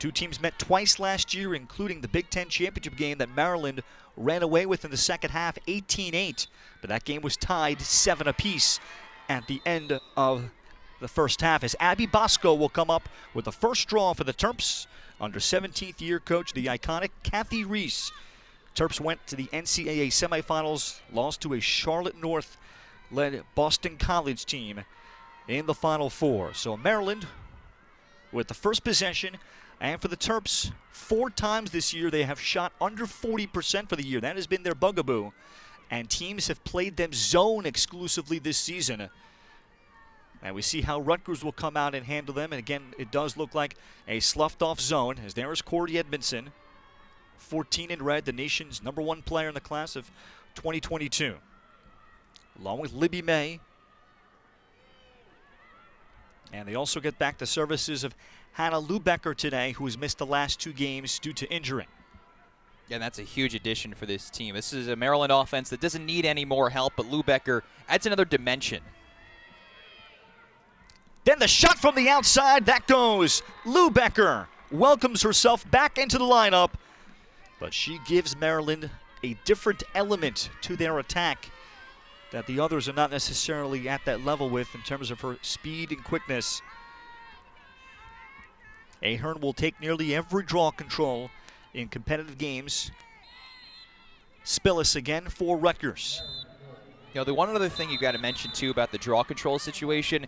Two teams met twice last year, including the Big Ten championship game that Maryland ran away with in the second half, 18-8. But that game was tied 7 apiece at the end of the first half, as Abby Bosco will come up with the first draw for the Terps under 17th year coach, the iconic Kathy Reese. Terps went to the NCAA semifinals, lost to a Charlotte North-led Boston College team in the Final Four. So Maryland with the first possession, and for the Terps, 4 times this year they have shot under 40% for the year. That has been their bugaboo, and teams have played them zone exclusively this season. And we see how Rutgers will come out and handle them. And again, it does look like a sloughed-off zone, as there is Cordy Edmondson, 14 in red, the nation's #1 player in the class of 2022. Along with Libby May. And they also get back the services of Hannah Lubecker today, who has missed the last 2 games due to injury. Yeah, that's a huge addition for this team. This is a Maryland offense that doesn't need any more help, but Lubecker adds another dimension. Then the shot from the outside, that goes. Lubecker welcomes herself back into the lineup, but she gives Maryland a different element to their attack that the others are not necessarily at that level with in terms of her speed and quickness. Ahern will take nearly every draw control in competitive games. Spillis again for Rutgers. You know, the one other thing you got to mention too about the draw control situation,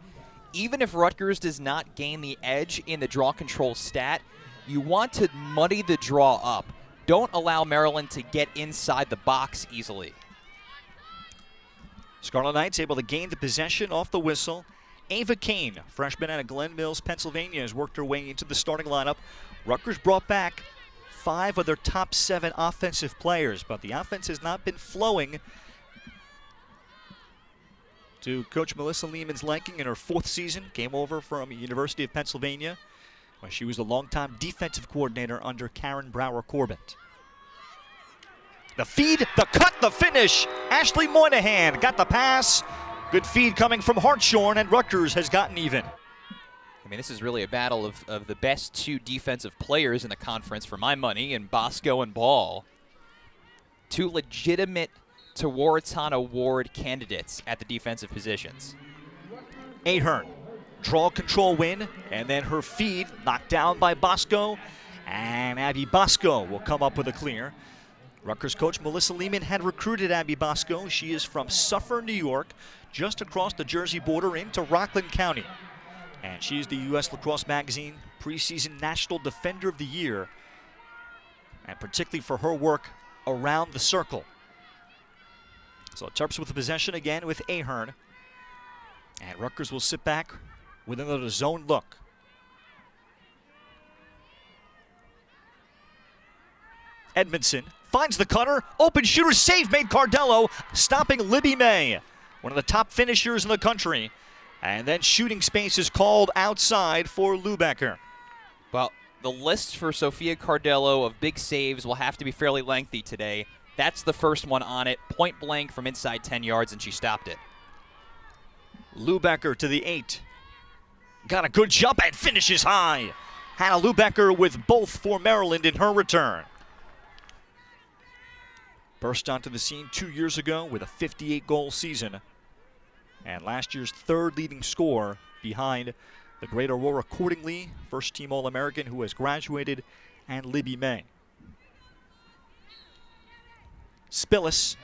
even if Rutgers does not gain the edge in the draw control stat, you want to muddy the draw up. Don't allow Maryland to get inside the box easily. Scarlet Knights able to gain the possession off the whistle. Ava Kane, freshman out of Glen Mills, Pennsylvania, has worked her way into the starting lineup. Rutgers brought back 5 of their top 7 offensive players, but the offense has not been flowing to Coach Melissa Lehman's liking in her 4th season. Came over from University of Pennsylvania, where she was the longtime defensive coordinator under Karen Brower-Corbett. The feed, the cut, the finish. Ashley Moynihan got the pass. Good feed coming from Hartshorn, and Rutgers has gotten even. I mean, this is really a battle of the best 2 defensive players in the conference for my money, and Bosco and Ball. 2 legitimate Tewaaraton Award candidates at the defensive positions. Ahern, draw control win, and then her feed knocked down by Bosco, and Abby Bosco will come up with a clear. Rutgers coach Melissa Lehman had recruited Abby Bosco. She is from Suffolk, New York, just across the Jersey border into Rockland County. And she's the U.S. Lacrosse Magazine preseason National Defender of the Year, and particularly for her work around the circle. So Terps with the possession again with Ahern. And Rutgers will sit back with another zone look. Edmondson finds the cutter, open shooter, save made Cardello, stopping Libby May, one of the top finishers in the country. And then shooting space is called outside for Lubecker. Well, the list for Sophia Cardello of big saves will have to be fairly lengthy today. That's the first one on it, point blank from inside 10 yards, and she stopped it. Lubecker to the 8. Got a good jump and finishes high. Hannah Lubecker with both for Maryland in her return. Burst onto the scene 2 years ago with a 58-goal season, and last year's 3rd leading scorer behind the great Aurora Cordingley, first-team All-American who has graduated, and Libby May. Spillis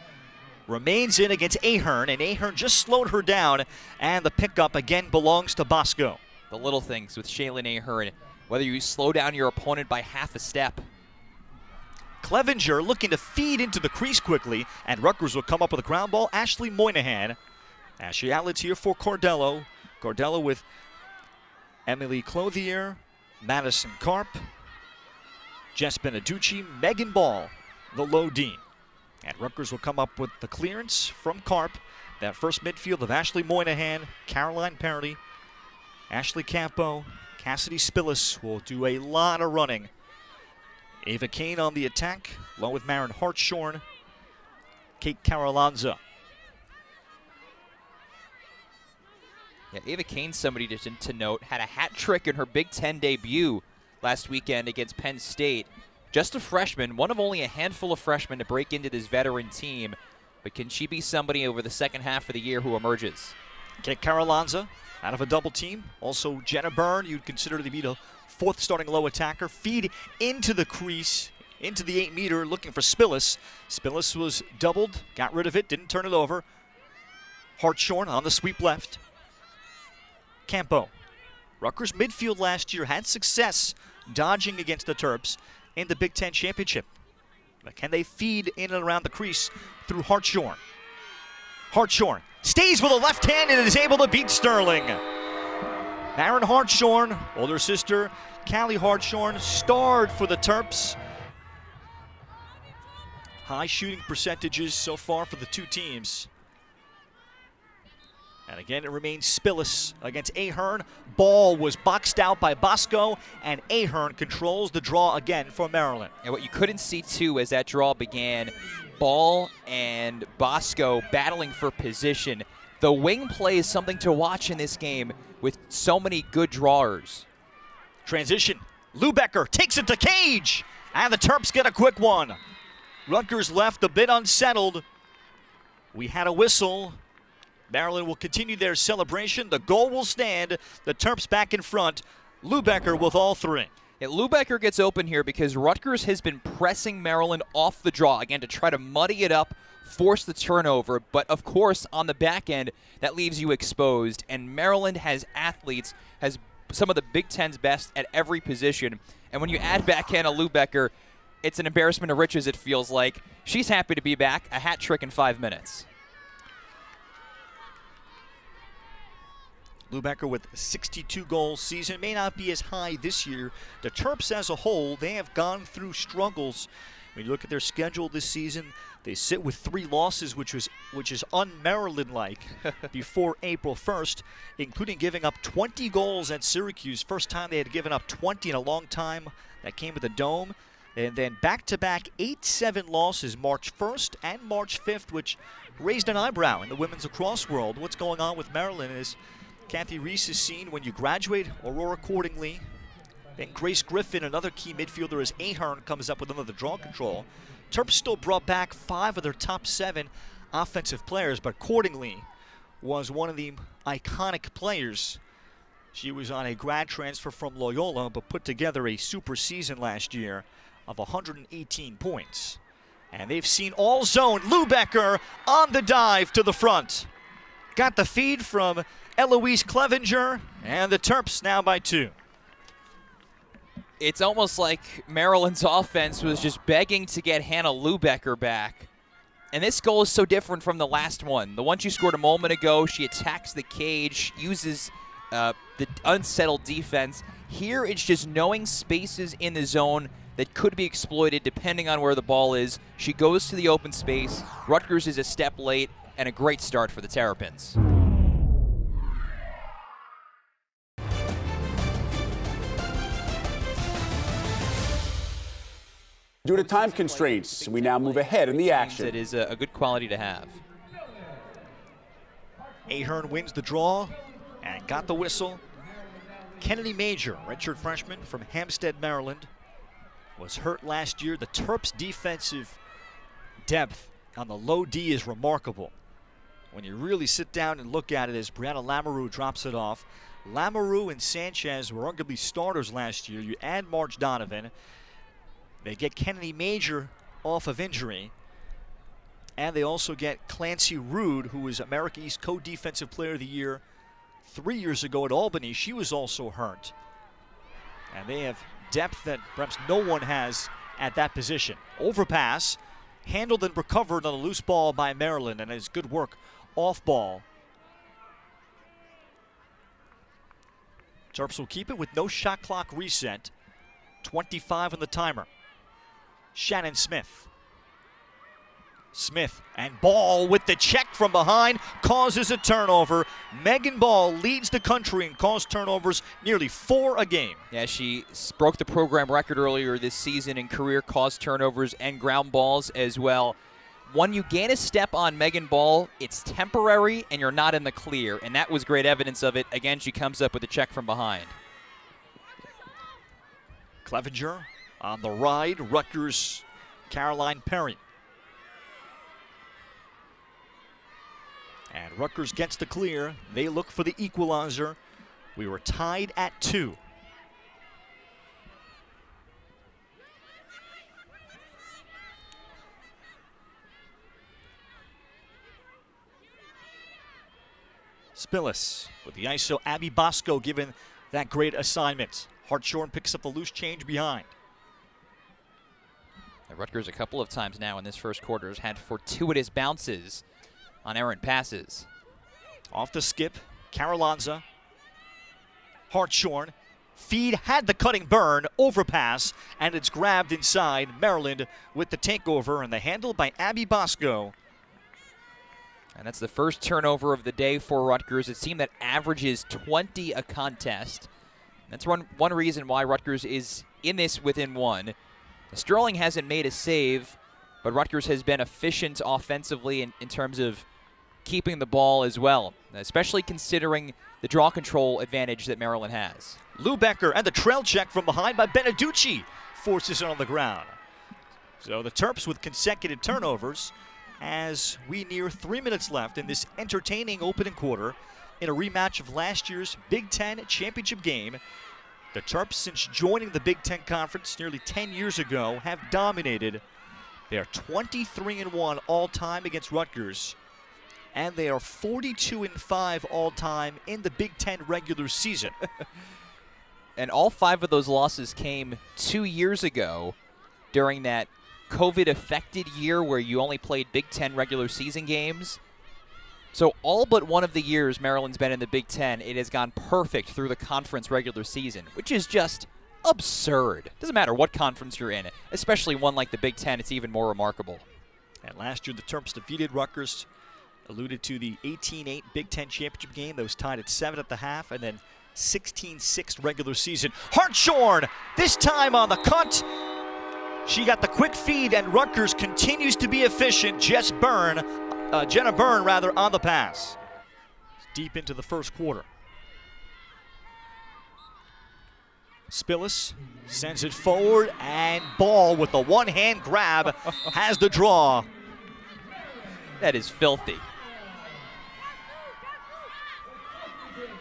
remains in against Ahern, and Ahern just slowed her down, and the pickup again belongs to Bosco. The little things with Shaylin Ahern, whether you slow down your opponent by half a step. Clevenger looking to feed into the crease quickly, and Rutgers will come up with a ground ball. Ashley Moynihan. As she outlets here for Cardello. Cardello with Emily Clothier, Madison Karp, Jess Beneducci, Megan Ball, the low D. And Rutgers will come up with the clearance from Karp. That first midfield of Ashley Moynihan, Caroline Parody, Ashley Campo, Cassidy Spillis will do a lot of running. Ava Kane on the attack, along with Marin Hartshorn, Kate Carolanza. Yeah, Ava Kane's somebody to note. Had a hat trick in her Big Ten debut last weekend against Penn State. Just a freshman, one of only a handful of freshmen to break into this veteran team. But can she be somebody over the second half of the year who emerges? Get Carolonza out of a double team. Also, Jenna Byrne, you'd consider to be the fourth starting low attacker. Feed into the crease, into the 8-meter, looking for Spillis. Spillis was doubled, got rid of it, didn't turn it over. Hartshorn on the sweep left. Campo. Rutgers midfield last year had success dodging against the Terps in the Big Ten Championship. But can they feed in and around the crease through Hartshorn? Hartshorn stays with a left hand and is able to beat Sterling. Aaron Hartshorn, older sister Callie Hartshorn, starred for the Terps. High shooting percentages so far for the two teams. And again, it remains Spillis against Ahern. Ball was boxed out by Bosco, and Ahern controls the draw again for Maryland. And what you couldn't see, too, as that draw began, Ball and Bosco battling for position. The wing play is something to watch in this game with so many good drawers. Transition. Lubecker takes it to Cage, and the Terps get a quick one. Rutgers left a bit unsettled. We had a whistle. Maryland will continue their celebration. The goal will stand. The Terps back in front. Lubecker with all three. Yeah, Lubecker gets open here because Rutgers has been pressing Maryland off the draw, again, to try to muddy it up, force the turnover. But, of course, on the back end, that leaves you exposed. And Maryland has athletes, has some of the Big Ten's best at every position. And when you add back in a Lubecker, it's an embarrassment of riches, it feels like. She's happy to be back. A hat trick in 5 minutes. Lubecker with 62 goals season. May not be as high this year. The Terps as a whole, they have gone through struggles. When you look at their schedule this season, they sit with 3 losses, which is un-Maryland-like before April 1st, including giving up 20 goals at Syracuse. First time they had given up 20 in a long time. That came with the Dome. And then back-to-back 8-7 losses, March 1st and March 5th, which raised an eyebrow in the women's lacrosse world. What's going on with Maryland is Kathy Reese is seen when you graduate, Aurora accordingly. Then Grace Griffin, another key midfielder, as Ahern comes up with another draw control. Terps still brought back 5 of their top 7 offensive players, but accordingly was one of the iconic players. She was on a grad transfer from Loyola, but put together a super season last year of 118 points. And they've seen all zone. Lubecker on the dive to the front. Got the feed from Eloise Clevenger, and the Terps now by 2. It's almost like Maryland's offense was just begging to get Hannah Lubecker back. And this goal is so different from the last one. The one she scored a moment ago, she attacks the cage, uses the unsettled defense. Here it's just knowing spaces in the zone that could be exploited depending on where the ball is. She goes to the open space. Rutgers is a step late, and a great start for the Terrapins. Due to time constraints, we now move ahead in the action. It is a good quality to have. Ahern wins the draw and got the whistle. Kennedy Major, redshirt freshman from Hampstead, Maryland, was hurt last year. The Terps' defensive depth on the low D is remarkable. When you really sit down and look at it, as Brianna Lamoureux drops it off. Lamoureux and Sanchez were arguably starters last year. You add Marge Donovan. They get Kennedy Major off of injury. And they also get Clancy Rude, who was America East Co-Defensive Player of the Year 3 years ago at Albany. She was also hurt. And they have depth that perhaps no one has at that position. Overpass, handled and recovered on a loose ball by Maryland, and it's good work off ball. Terps will keep it with no shot clock reset. 25 on the timer. Shannon Smith. Smith and Ball with the check from behind causes a turnover. Megan Ball leads the country and caused turnovers nearly 4 a game. Yeah, she broke the program record earlier this season in career caused turnovers and ground balls as well. When you gain a step on Megan Ball, it's temporary and you're not in the clear, and that was great evidence of it. Again, she comes up with a check from behind. Clevenger on the ride. Rutgers, Caroline Perry. And Rutgers gets the clear. They look for the equalizer. We were tied at 2. Spillis with the ISO. Abby Bosco given that great assignment. Hartshorn picks up the loose change behind. And Rutgers a couple of times now in this first quarter has had fortuitous bounces on errant passes. Off the skip, Carolanza. Hartshorn. Feed had the cutting burn, overpass, and it's grabbed inside. Maryland with the takeover and the handle by Abby Bosco. And that's the first turnover of the day for Rutgers. A team that averages 20 a contest. That's one reason why Rutgers is in this within 1. Sterling hasn't made a save, but Rutgers has been efficient offensively in terms of keeping the ball as well, especially considering the draw control advantage that Maryland has. Lubecker and the trail check from behind by Beneducci forces it on the ground. So the Terps with consecutive turnovers as we near 3 minutes left in this entertaining opening quarter in a rematch of last year's Big Ten championship game. The Terps, since joining the Big Ten Conference nearly 10 years ago, have dominated. They are 23-1 all-time against Rutgers, and they are 42-5 all-time in the Big Ten regular season. And all 5 of those losses came 2 years ago during that COVID-affected year where you only played Big Ten regular season games. So all but one of the years Maryland's been in the Big Ten, it has gone perfect through the conference regular season, which is just absurd. Doesn't matter what conference you're in, especially one like the Big Ten, it's even more remarkable. And last year the Terps defeated Rutgers, alluded to the 18-8 Big Ten championship game that was tied at 7 at the half, and then 16-6 regular season. Hartshorn, this time on the cut. She got the quick feed, and Rutgers continues to be efficient. Jenna Byrne, on the pass. Deep into the first quarter. Spillis sends it forward, and Ball with the one-hand grab has the draw. That is filthy.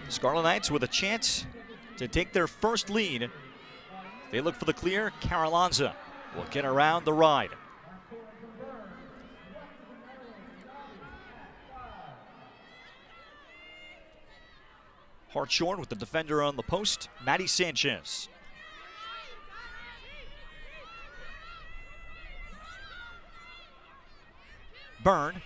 Scarlet Knights with a chance to take their first lead. They look for the clear. Carolanza will get around the ride. Hartshorn with the defender on the post, Maddie Sanchez. Byrne.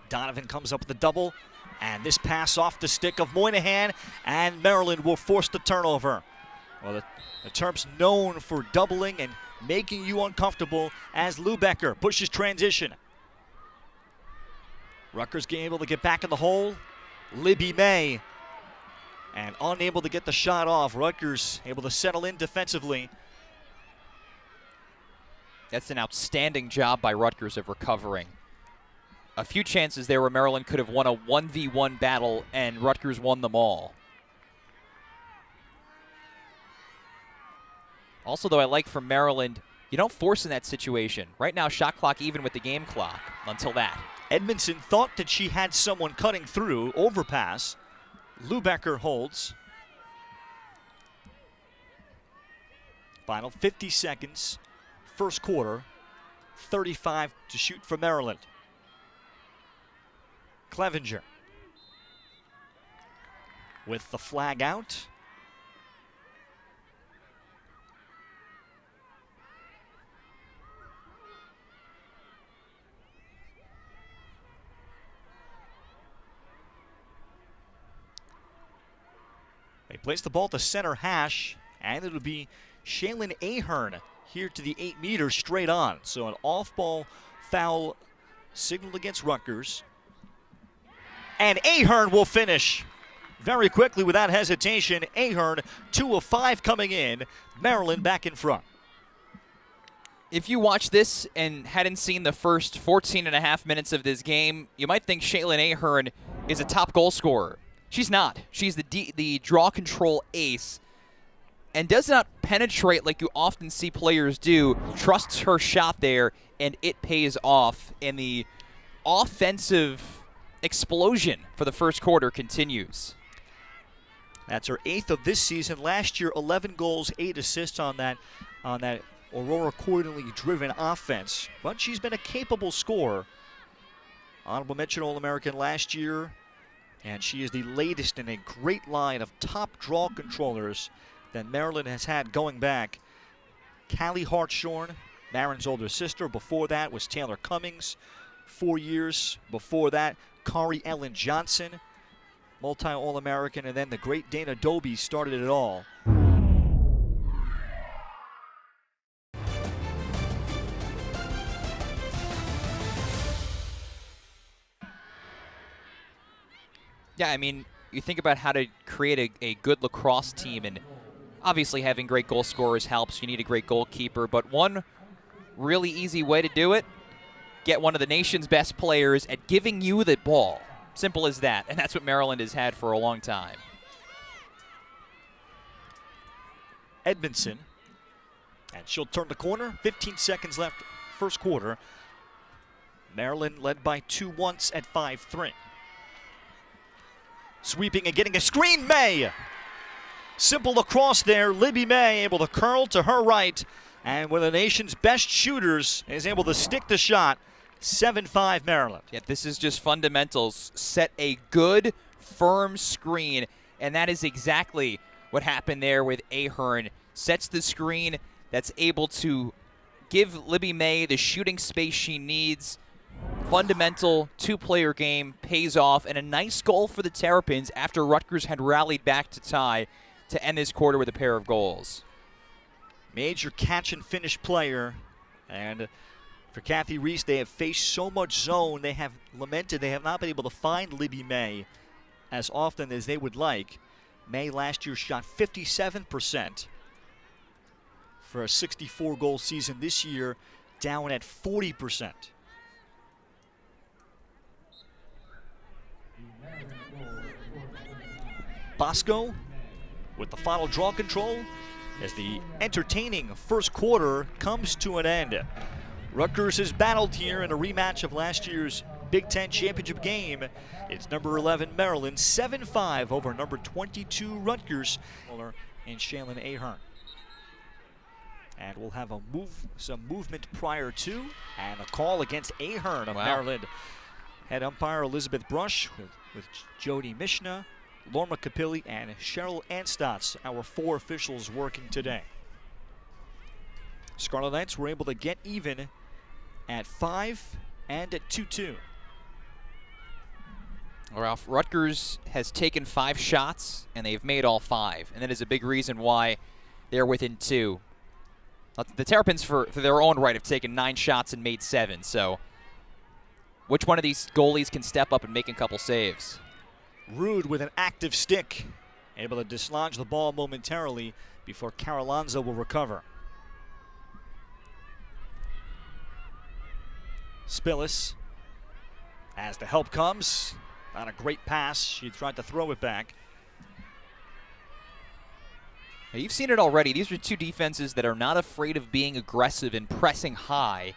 Donovan comes up with the double, and this pass off the stick of Moynihan, and Maryland will force the turnover. Well, the Terps known for doubling and making you uncomfortable as Lubecker pushes transition. Rutgers able to get back in the hole. Libby May. And unable to get the shot off. Rutgers able to settle in defensively. That's an outstanding job by Rutgers of recovering. A few chances there where Maryland could have won a 1v1 battle, and Rutgers won them all. Also, though, I like from Maryland, you don't force in that situation. Right now, shot clock even with the game clock until that. Edmondson thought that she had someone cutting through. Overpass. Lubecker holds. Final 50 seconds. First quarter. 35 to shoot for Maryland. Clevenger with the flag out. They place the ball to center hash, and it'll be Shaylin Ahern here to the 8 meters straight on. So an off-ball foul signaled against Rutgers. And Ahern will finish very quickly without hesitation. Ahern, 2 of 5 coming in. Maryland back in front. If you watch this and hadn't seen the first 14 and a half minutes of this game, you might think Shaylin Ahern is a top goal scorer. She's not. She's the draw control ace. and does not penetrate like you often see players do. Trusts her shot there, and it pays off. And the offensive explosion for the first quarter continues. That's her 8th of this season. Last year, 11 goals, 8 assists on that Aurora Cordially-driven offense. But she's been a capable scorer. Honorable mention All-American last year. And she is the latest in a great line of top draw controllers that Maryland has had going back. Callie Hartshorn, Marin's older sister. Before that was Taylor Cummings. 4 years before that, Kari Ellen Johnson, multi-All-American, and then the great Dana Doby started it all. Yeah, I mean, you think about how to create a good lacrosse team, and obviously having great goal scorers helps. You need a great goalkeeper, but one really easy way to do it, get one of the nation's best players at giving you the ball. Simple as that, and that's what Maryland has had for a long time. Edmondson, and she'll turn the corner. 15 seconds left, first quarter. Maryland led by 2 once at 5-3. Sweeping and getting a screen, May. Simple lacrosse there. Libby May able to curl to her right, and one of the nation's best shooters is able to stick the shot. 7-5 Maryland. Yeah, this is just fundamentals. Set a good, firm screen, and that is exactly what happened there with Ahern. Sets the screen that's able to give Libby May the shooting space she needs. Fundamental two-player game pays off, and a nice goal for the Terrapins after Rutgers had rallied back to tie to end this quarter with a pair of goals. Major catch and finish player, and for Kathy Reese, they have faced so much zone. They have lamented they have not been able to find Libby May as often as they would like. May last year shot 57% for a 64-goal season. This year, down at 40%. Bosco with the final draw control as the entertaining first quarter comes to an end. Rutgers has battled here in a rematch of last year's Big Ten championship game. It's number 11 Maryland, 7-5 over number 22 Rutgers. And Shaylin Ahern. And we'll have some movement prior to, and a call against Ahern of Maryland. Head umpire Elizabeth Brush with Jody Mishna, Lorma Capilli, and Cheryl Anstotz, our 4 officials working today. Scarlet Knights were able to get even at 5 and at 2-2. Ralph, Rutgers has taken 5 shots, and they've made all 5. And that is a big reason why they're within 2. The Terrapins, for their own right, have taken 9 shots and made 7. So which one of these goalies can step up and make a couple saves? Rude with an active stick, able to dislodge the ball momentarily before Carolonzo will recover. Spillis, as the help comes, not a great pass. She tried to throw it back. Now, you've seen it already. These are 2 defenses that are not afraid of being aggressive and pressing high.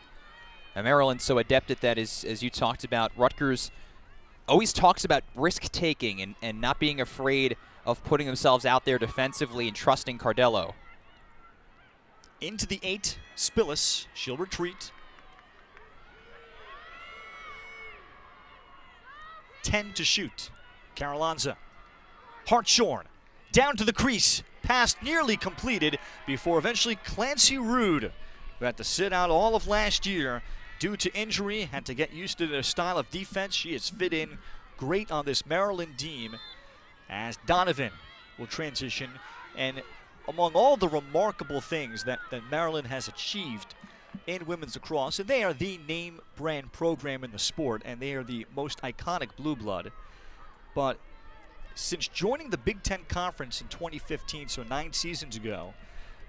And Maryland's so adept at that, as you talked about. Rutgers always talks about risk-taking and not being afraid of putting themselves out there defensively and trusting Cardello. Into the 8, Spillis. She'll retreat. 10 to shoot. Carolonza. Hartshorn. Down to the crease. Pass nearly completed before eventually Clancy Rude, who had to sit out all of last year due to injury, had to get used to their style of defense. She has fit in great on this Maryland team as Donovan will transition. And among all the remarkable things that Maryland has achieved in women's lacrosse, and they are the name brand program in the sport, and they are the most iconic blue blood. But since joining the Big Ten Conference in 2015, so 9 seasons ago,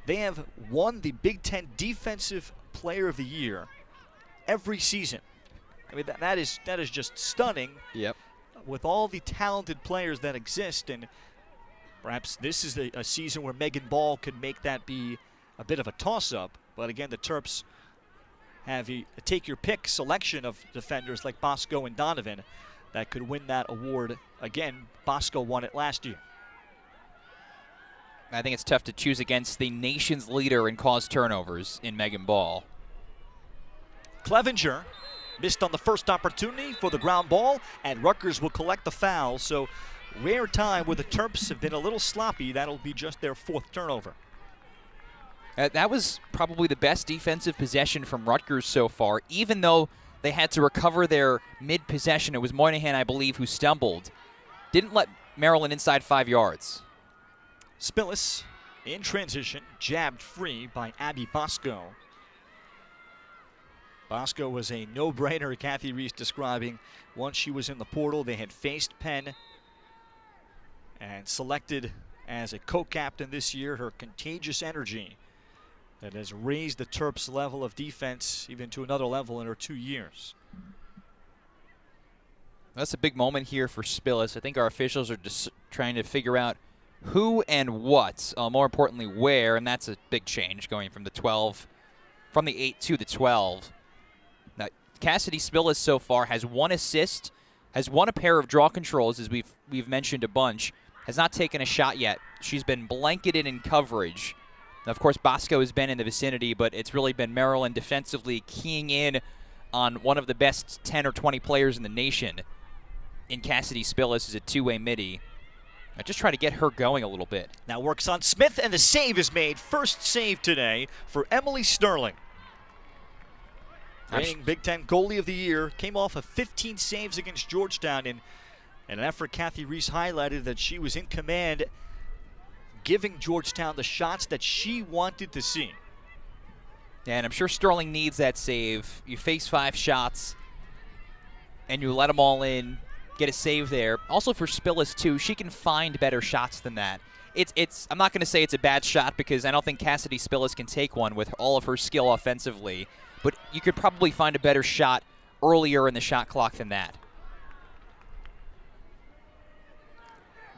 they have won the Big Ten Defensive Player of the Year every season. I mean, that is just stunning. Yep. With all the talented players that exist, and Perhaps this is a season where Megan Ball could make that be a bit of a toss-up. But again, the Terps have a take-your-pick selection of defenders like Bosco and Donovan that could win that award. Again, Bosco won it last year. I think it's tough to choose against the nation's leader in caused turnovers in Megan Ball. Clevenger missed on the first opportunity for the ground ball, and Rutgers will collect the foul. So rare time where the Terps have been a little sloppy. That'll be just their 4th turnover. That was probably the best defensive possession from Rutgers so far, even though they had to recover their mid-possession. It was Moynihan, I believe, who stumbled. Didn't let Maryland inside 5 yards. Spillis in transition, jabbed free by Abby Bosco. Bosco was a no-brainer, Kathy Reese describing. Once she was in the portal, they had faced Penn and selected as a co-captain this year. Her contagious energy that has raised the Terps' level of defense even to another level in her 2 years. That's a big moment here for Spillis. I think our officials are just trying to figure out who and what, more importantly where, and that's a big change going from the 8 to the 12. Now, Cassidy Spillis so far has 1 assist, has won a pair of draw controls, as we've mentioned a bunch, has not taken a shot yet. She's been blanketed in coverage. Now, of course, Bosco has been in the vicinity, but it's really been Maryland defensively keying in on one of the best 10 or 20 players in the nation in Cassidy Spillis as a two-way midi. I just try to get her going a little bit. Now works on Smith, and the save is made. First save today for Emily Sterling. Reigning Big Ten goalie of the year, came off of 15 saves against Georgetown in an effort Kathy Reese highlighted that she was in command, giving Georgetown the shots that she wanted to see. And I'm sure Sterling needs that save. You face 5 shots, and you let them all in, get a save there. Also for Spillis, too, she can find better shots than that. I'm not going to say it's a bad shot because I don't think Cassidy Spillis can take one with all of her skill offensively, but you could probably find a better shot earlier in the shot clock than that.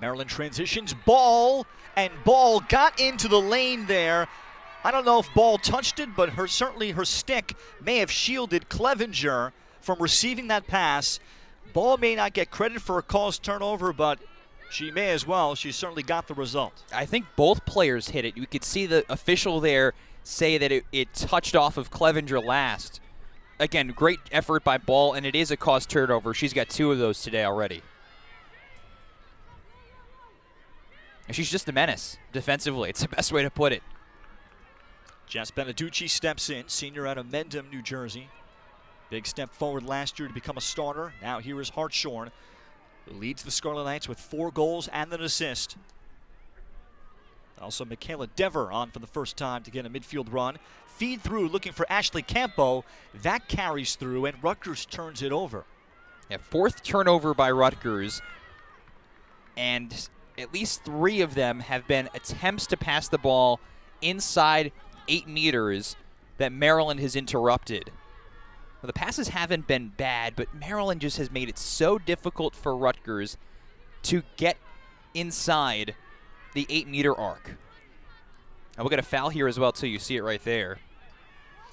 Maryland transitions, Ball, and Ball got into the lane there. I don't know if Ball touched it, but certainly her stick may have shielded Clevenger from receiving that pass. Ball may not get credit for a caused turnover, but she may as well. She certainly got the result. I think both players hit it. You could see the official there say that it touched off of Clevenger last. Again, great effort by Ball, and it is a caused turnover. She's got 2 of those today already. And she's just a menace defensively. It's the best way to put it. Jess Beneducci steps in, senior out of Mendham, New Jersey. Big step forward last year to become a starter. Now here is Hartshorn, who leads the Scarlet Knights with 4 goals and an assist. Also Michaela Dever on for the first time to get a midfield run. Feed through looking for Ashley Campo. That carries through, and Rutgers turns it over. Yeah, 4th turnover by Rutgers, and at least 3 of them have been attempts to pass the ball inside 8 meters that Maryland has interrupted. Well, the passes haven't been bad, but Maryland just has made it so difficult for Rutgers to get inside the 8-meter arc. And we'll get a foul here as well, too. You see it right there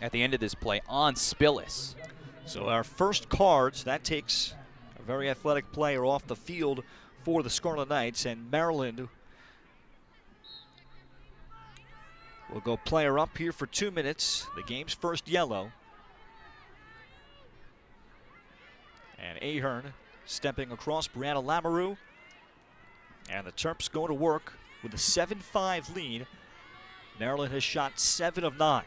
at the end of this play on Spillis. So our first cards, that takes a very athletic player off the field for the Scarlet Knights, and Maryland will go player up here for 2 minutes. The game's first yellow. And Ahern stepping across Brianna Lamoureux. And the Terps go to work with a 7-5 lead. Maryland has shot 7 of 9.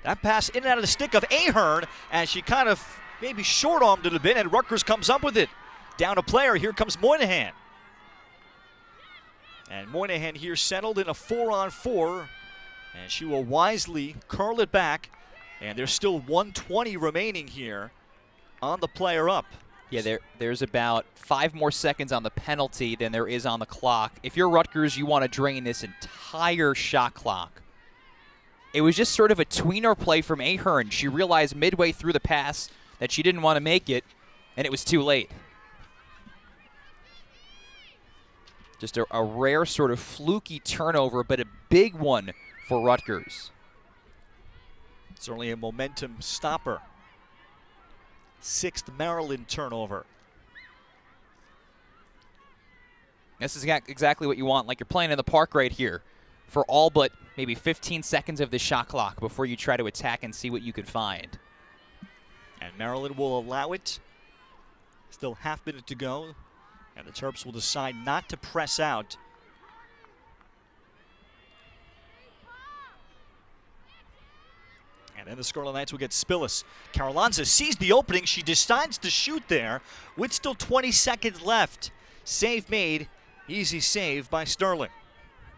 That pass in and out of the stick of Ahern as she kind of maybe short-armed it a bit, and Rutgers comes up with it. Down a player, here comes Moynihan. And Moynihan here settled in a 4-on-4, and she will wisely curl it back. And there's still 1:20 remaining here on the player up. Yeah, there's about 5 more seconds on the penalty than there is on the clock. If you're Rutgers, you want to drain this entire shot clock. It was just sort of a tweener play from Ahern. She realized midway through the pass that she didn't want to make it, and it was too late. Just a rare sort of fluky turnover, but a big one for Rutgers. Certainly a momentum stopper. 6th Maryland turnover. This is exactly what you want, like you're playing in the park right here for all but maybe 15 seconds of the shot clock before you try to attack and see what you can find. And Maryland will allow it. Still half minute to go. And the Terps will decide not to press out. And then the Scarlet Knights will get Spillis. Carolonza sees the opening. She decides to shoot there with still 20 seconds left. Save made. Easy save by Sterling.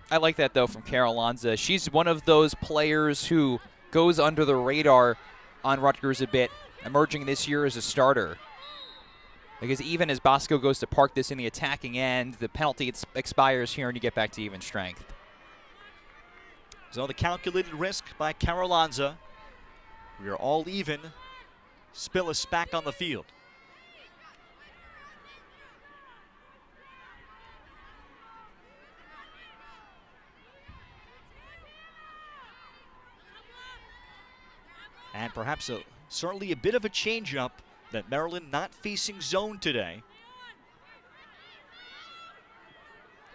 I like that, though, from Carolonza. She's one of those players who goes under the radar on Rutgers a bit, emerging this year as a starter. Because even as Bosco goes to park this in the attacking end, the penalty expires here and you get back to even strength. So the calculated risk by Carolonza. We are all even. Spillis back on the field. And perhaps certainly a bit of a change-up that Maryland not facing zone today.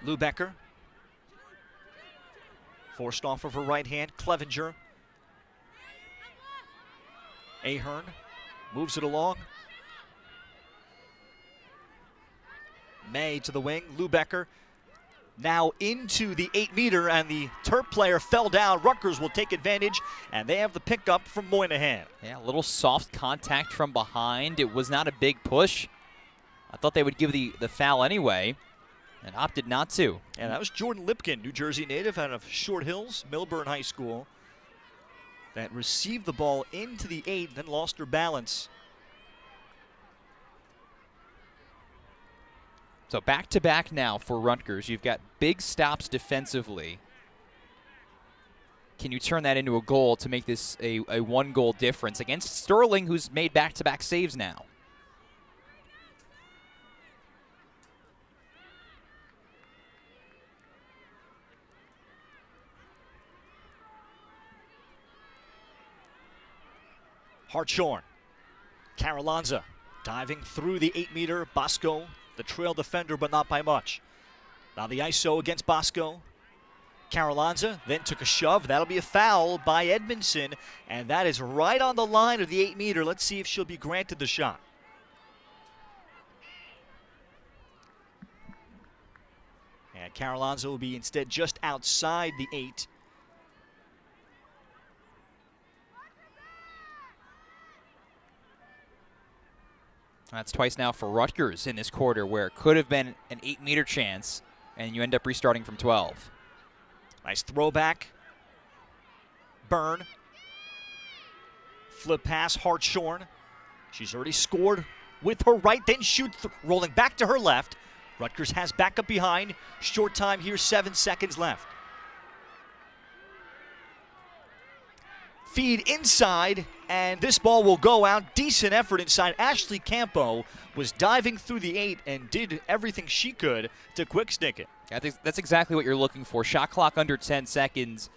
Lubecker. Forced off of her right hand. Clevenger. Ahern moves it along. May to the wing. Lubecker now into the 8-meter, and the Terp player fell down. Rutgers will take advantage, and they have the pickup from Moynihan. Yeah, a little soft contact from behind. It was not a big push. I thought they would give the foul anyway, and opted not to. And that was Jordan Lipkin, New Jersey native out of Short Hills, Milburn High School, that received the ball into the 8, then lost her balance. So back-to-back now for Rutgers. You've got big stops defensively. Can you turn that into a goal to make this a one-goal difference against Sterling, who's made back-to-back saves now? Hartshorn. Carolonza diving through the 8-meter. Bosco, the trail defender, but not by much. Now the ISO against Bosco. Carolonza then took a shove. That'll be a foul by Edmondson, and that is right on the line of the 8-meter. Let's see if she'll be granted the shot. And Carolonza will be instead just outside the 8. That's twice now for Rutgers in this quarter, where it could have been an 8-meter chance, and you end up restarting from 12. Nice throwback. Byrne. Flip pass, Hartshorn. She's already scored with her right, then shoots, rolling back to her left. Rutgers has backup behind. Short time here, 7 seconds left. Feed inside, and this ball will go out. Decent effort inside. Ashley Campo was diving through the 8 and did everything she could to quick stick it. I think that's exactly what you're looking for. Shot clock under 10 seconds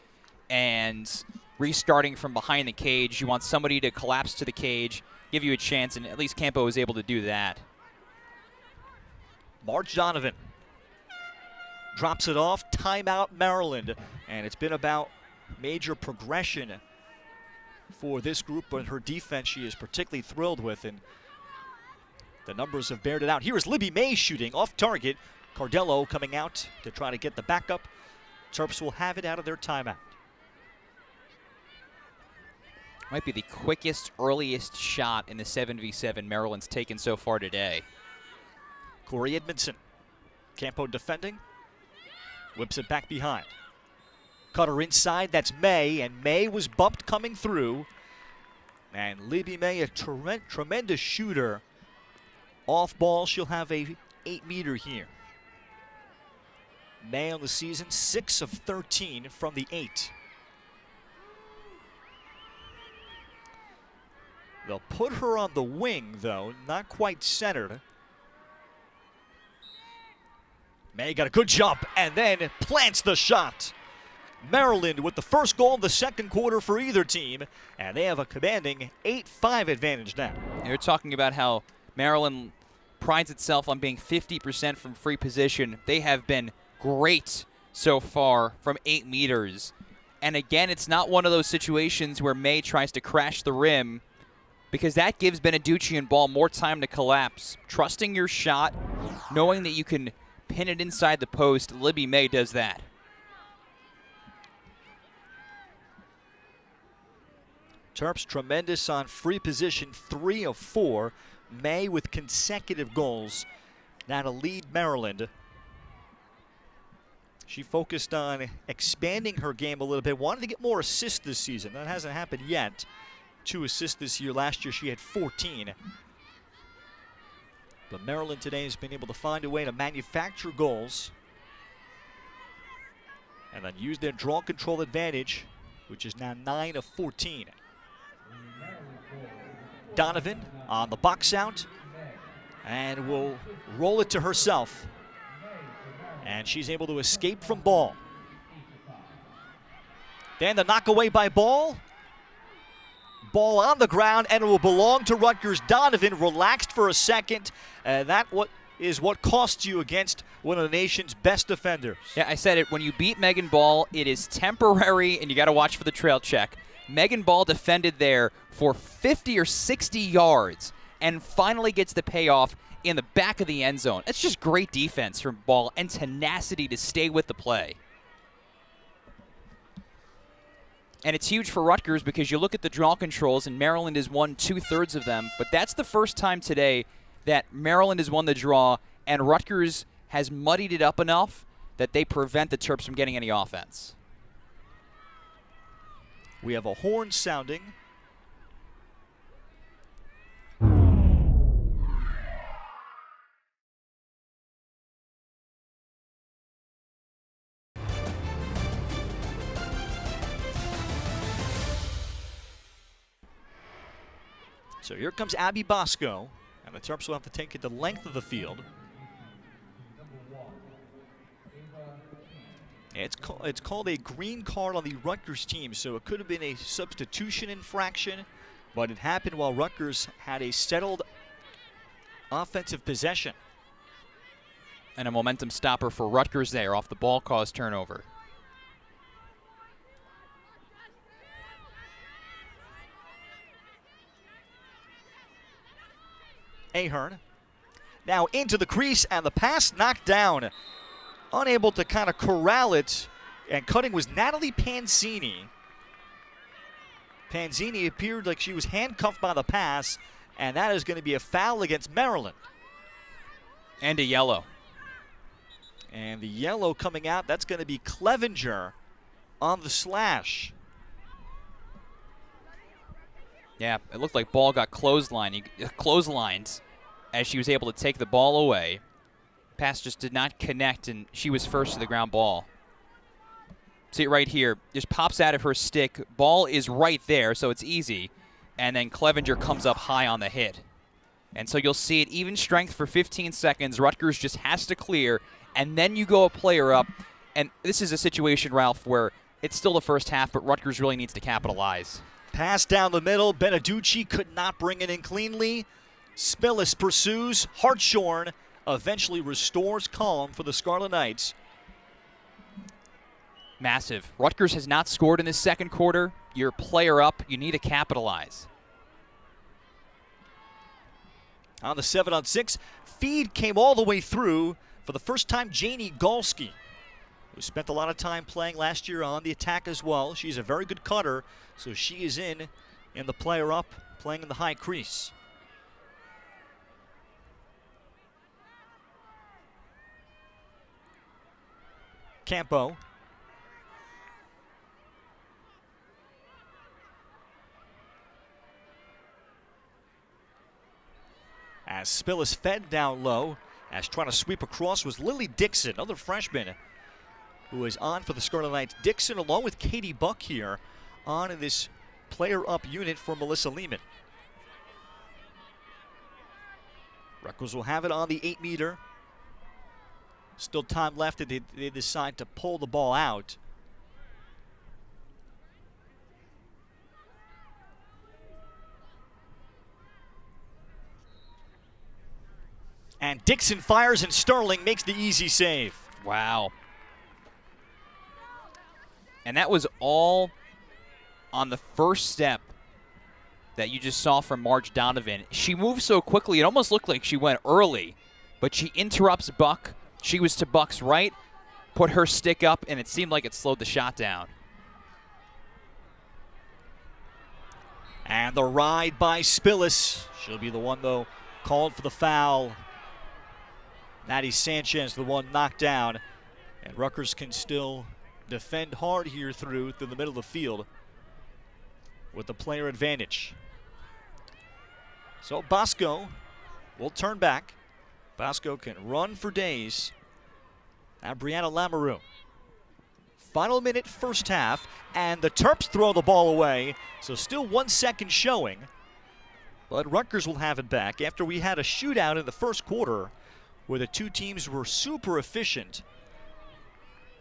and restarting from behind the cage. You want somebody to collapse to the cage, give you a chance, and at least Campo was able to do that. Marge Donovan drops it off. Timeout Maryland, and it's been about major progression for this group, but her defense she is particularly thrilled with, and the numbers have bared it out. Here is Libby May shooting off target. Cardello coming out to try to get the backup. Terps will have it out of their timeout. Might be the quickest, earliest shot in the 7v7 Maryland's taken so far today. Corey Edmondson. Campo defending. Whips it back behind. Cutter inside, that's May, and May was bumped coming through. And Libby May, a tremendous shooter. Off ball, she'll have a 8-meter here. May on the season, 6 of 13 from the 8. They'll put her on the wing, though, not quite centered. May got a good jump and then plants the shot. Maryland with the first goal of the second quarter for either team, and they have a commanding 8-5 advantage now. They're talking about how Maryland prides itself on being 50% from free position. They have been great so far from 8 meters. And again, it's not one of those situations where May tries to crash the rim, because that gives Beneducci and Ball more time to collapse. Trusting your shot, knowing that you can pin it inside the post, Libby May does that. Terps tremendous on free position, 3 of 4. May with consecutive goals now to lead Maryland. She focused on expanding her game a little bit, wanted to get more assists this season. That hasn't happened yet. 2 assists this year. Last year she had 14. But Maryland today has been able to find a way to manufacture goals and then use their draw control advantage, which is now 9 of 14. Donovan on the box out and will roll it to herself. And she's able to escape from Ball. Then the knock away by Ball. Ball on the ground, and it will belong to Rutgers. Donovan relaxed for a second. That is what costs you against one of the nation's best defenders. Yeah, I said it. When you beat Megan Ball, it is temporary, and you got to watch for the trail check. Megan Ball defended there for 50 or 60 yards and finally gets the payoff in the back of the end zone. It's just great defense from Ball and tenacity to stay with the play. And it's huge for Rutgers because you look at the draw controls, and Maryland has won 2/3 of them. But that's the first time today that Maryland has won the draw, and Rutgers has muddied it up enough that they prevent the Terps from getting any offense. We have a horn sounding. So here comes Abby Bosco, and the Terps will have to take it the length of the field. It's called a green card on the Rutgers team, so it could have been a substitution infraction, but it happened while Rutgers had a settled offensive possession. And a momentum stopper for Rutgers there off the ball caused turnover. Ahern now into the crease, and the pass knocked down. Unable to kind of corral it, and cutting was Natalie Panzini. Panzini appeared like she was handcuffed by the pass, and that is going to be a foul against Maryland. And a yellow. And the yellow coming out, that's going to be Clevenger on the slash. Yeah, it looked like Ball got clotheslined as she was able to take the ball away. Pass just did not connect, and she was first to the ground ball. See it right here. Just pops out of her stick. Ball is right there, so it's easy. And then Clevenger comes up high on the hit. And so you'll see it even strength for 15 seconds. Rutgers just has to clear, and then you go a player up. And this is a situation, Ralph, where it's still the first half, but Rutgers really needs to capitalize. Pass down the middle. Beneducci could not bring it in cleanly. Spillis pursues. Hartshorn eventually restores calm for the Scarlet Knights. Massive. Rutgers has not scored in this second quarter. You're a player up. You need to capitalize. On the 7-on-6, feed came all the way through. For the first time, Janie Galski, who spent a lot of time playing last year on the attack as well. She's a very good cutter, so she is in the player up, playing in the high crease. Campo. As Spillis fed down low, as trying to sweep across was Lily Dixon, another freshman who is on for the Scarlet Knights. Dixon, along with Katie Buck here, on in this player-up unit for Melissa Lehman. Rutgers will have it on the 8-meter. Still time left, and they decide to pull the ball out. And Dixon fires, and Sterling makes the easy save. Wow. And that was all on the first step that you just saw from Marge Donovan. She moved so quickly, it almost looked like she went early, but she interrupts Buck. She was to Buck's right, put her stick up, and it seemed like it slowed the shot down. And the ride by Spillis. She'll be the one, though, called for the foul. Natty Sanchez, the one knocked down. And Rutgers can still defend hard here through the middle of the field with the player advantage. So Bosco will turn back. Bosco can run for days. Now Brianna Lamoureux. Final minute, first half, and the Terps throw the ball away. So still 1 second showing. But Rutgers will have it back after we had a shootout in the first quarter where the two teams were super efficient.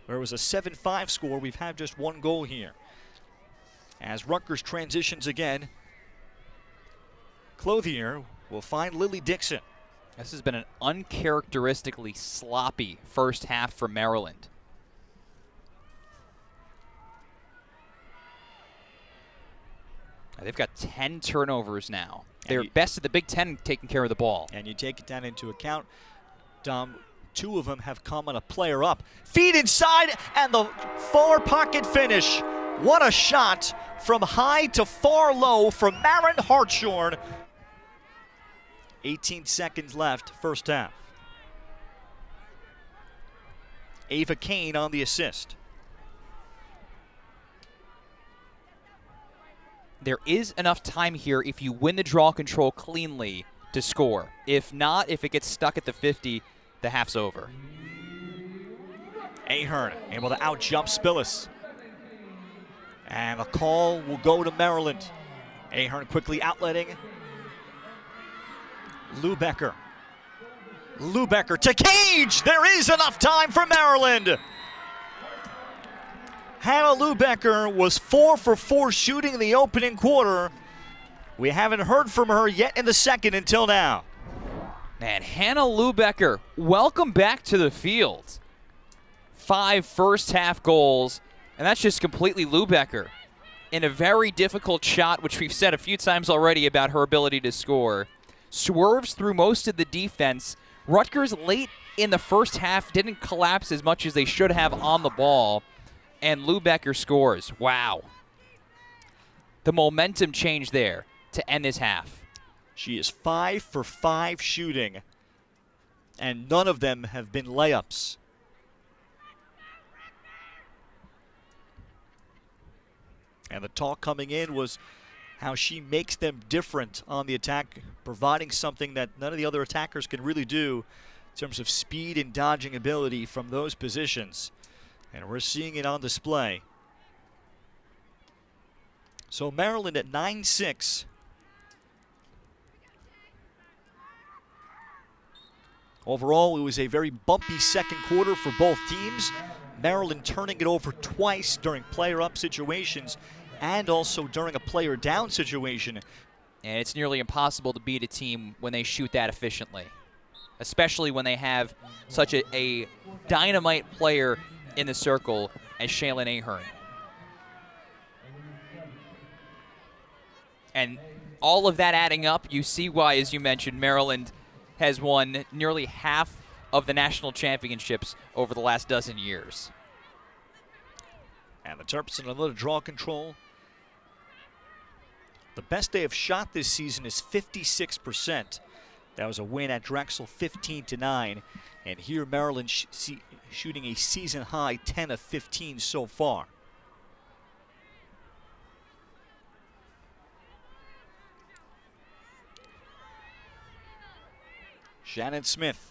Where it was a 7-5 score, we've had just one goal here. As Rutgers transitions again, Clothier will find Lily Dixon. This has been an uncharacteristically sloppy first half for Maryland. They've got 10 turnovers now. They're best of the Big Ten taking care of the ball. And you take it down into account, Dom, 2 of them have come on a player up. Feed inside, and the far pocket finish. What a shot from high to far low from Maren Hartshorn. 18 seconds left, first half. Ava Kane on the assist. There is enough time here if you win the draw control cleanly to score. If not, if it gets stuck at the 50, the half's over. Ahern able to out-jump Spillis. And the call will go to Maryland. Ahern quickly outletting. Lubecker. Lubecker to Cage! There is enough time for Maryland! Hannah Lubecker was 4 for 4 shooting in the opening quarter. We haven't heard from her yet in the second until now. Man, Hannah Lubecker, welcome back to the field. 5 first-half goals, and that's just completely Lubecker in a very difficult shot, which we've said a few times already about her ability to score. Swerves through most of the defense. Rutgers late in the first half didn't collapse as much as they should have on the ball, and Lubecker scores. Wow. The momentum change there to end this half. She is 5 for 5 shooting, and none of them have been layups. And the talk coming in was how she makes them different on the attack, providing something that none of the other attackers can really do in terms of speed and dodging ability from those positions. And we're seeing it on display. So Maryland at 9-6. Overall, it was a very bumpy second quarter for both teams. Maryland turning it over twice during player-up situations and also during a player-down situation. And it's nearly impossible to beat a team when they shoot that efficiently, especially when they have such a dynamite player in the circle as Shaylin Ahern. And all of that adding up, you see why, as you mentioned, Maryland has won nearly half of the national championships over the last dozen years. And the Terps in another draw control. The best they have shot this season is 56%. That was a win at Drexel, 15-9. And here Maryland shooting a season high 10 of 15 so far. Shannon Smith.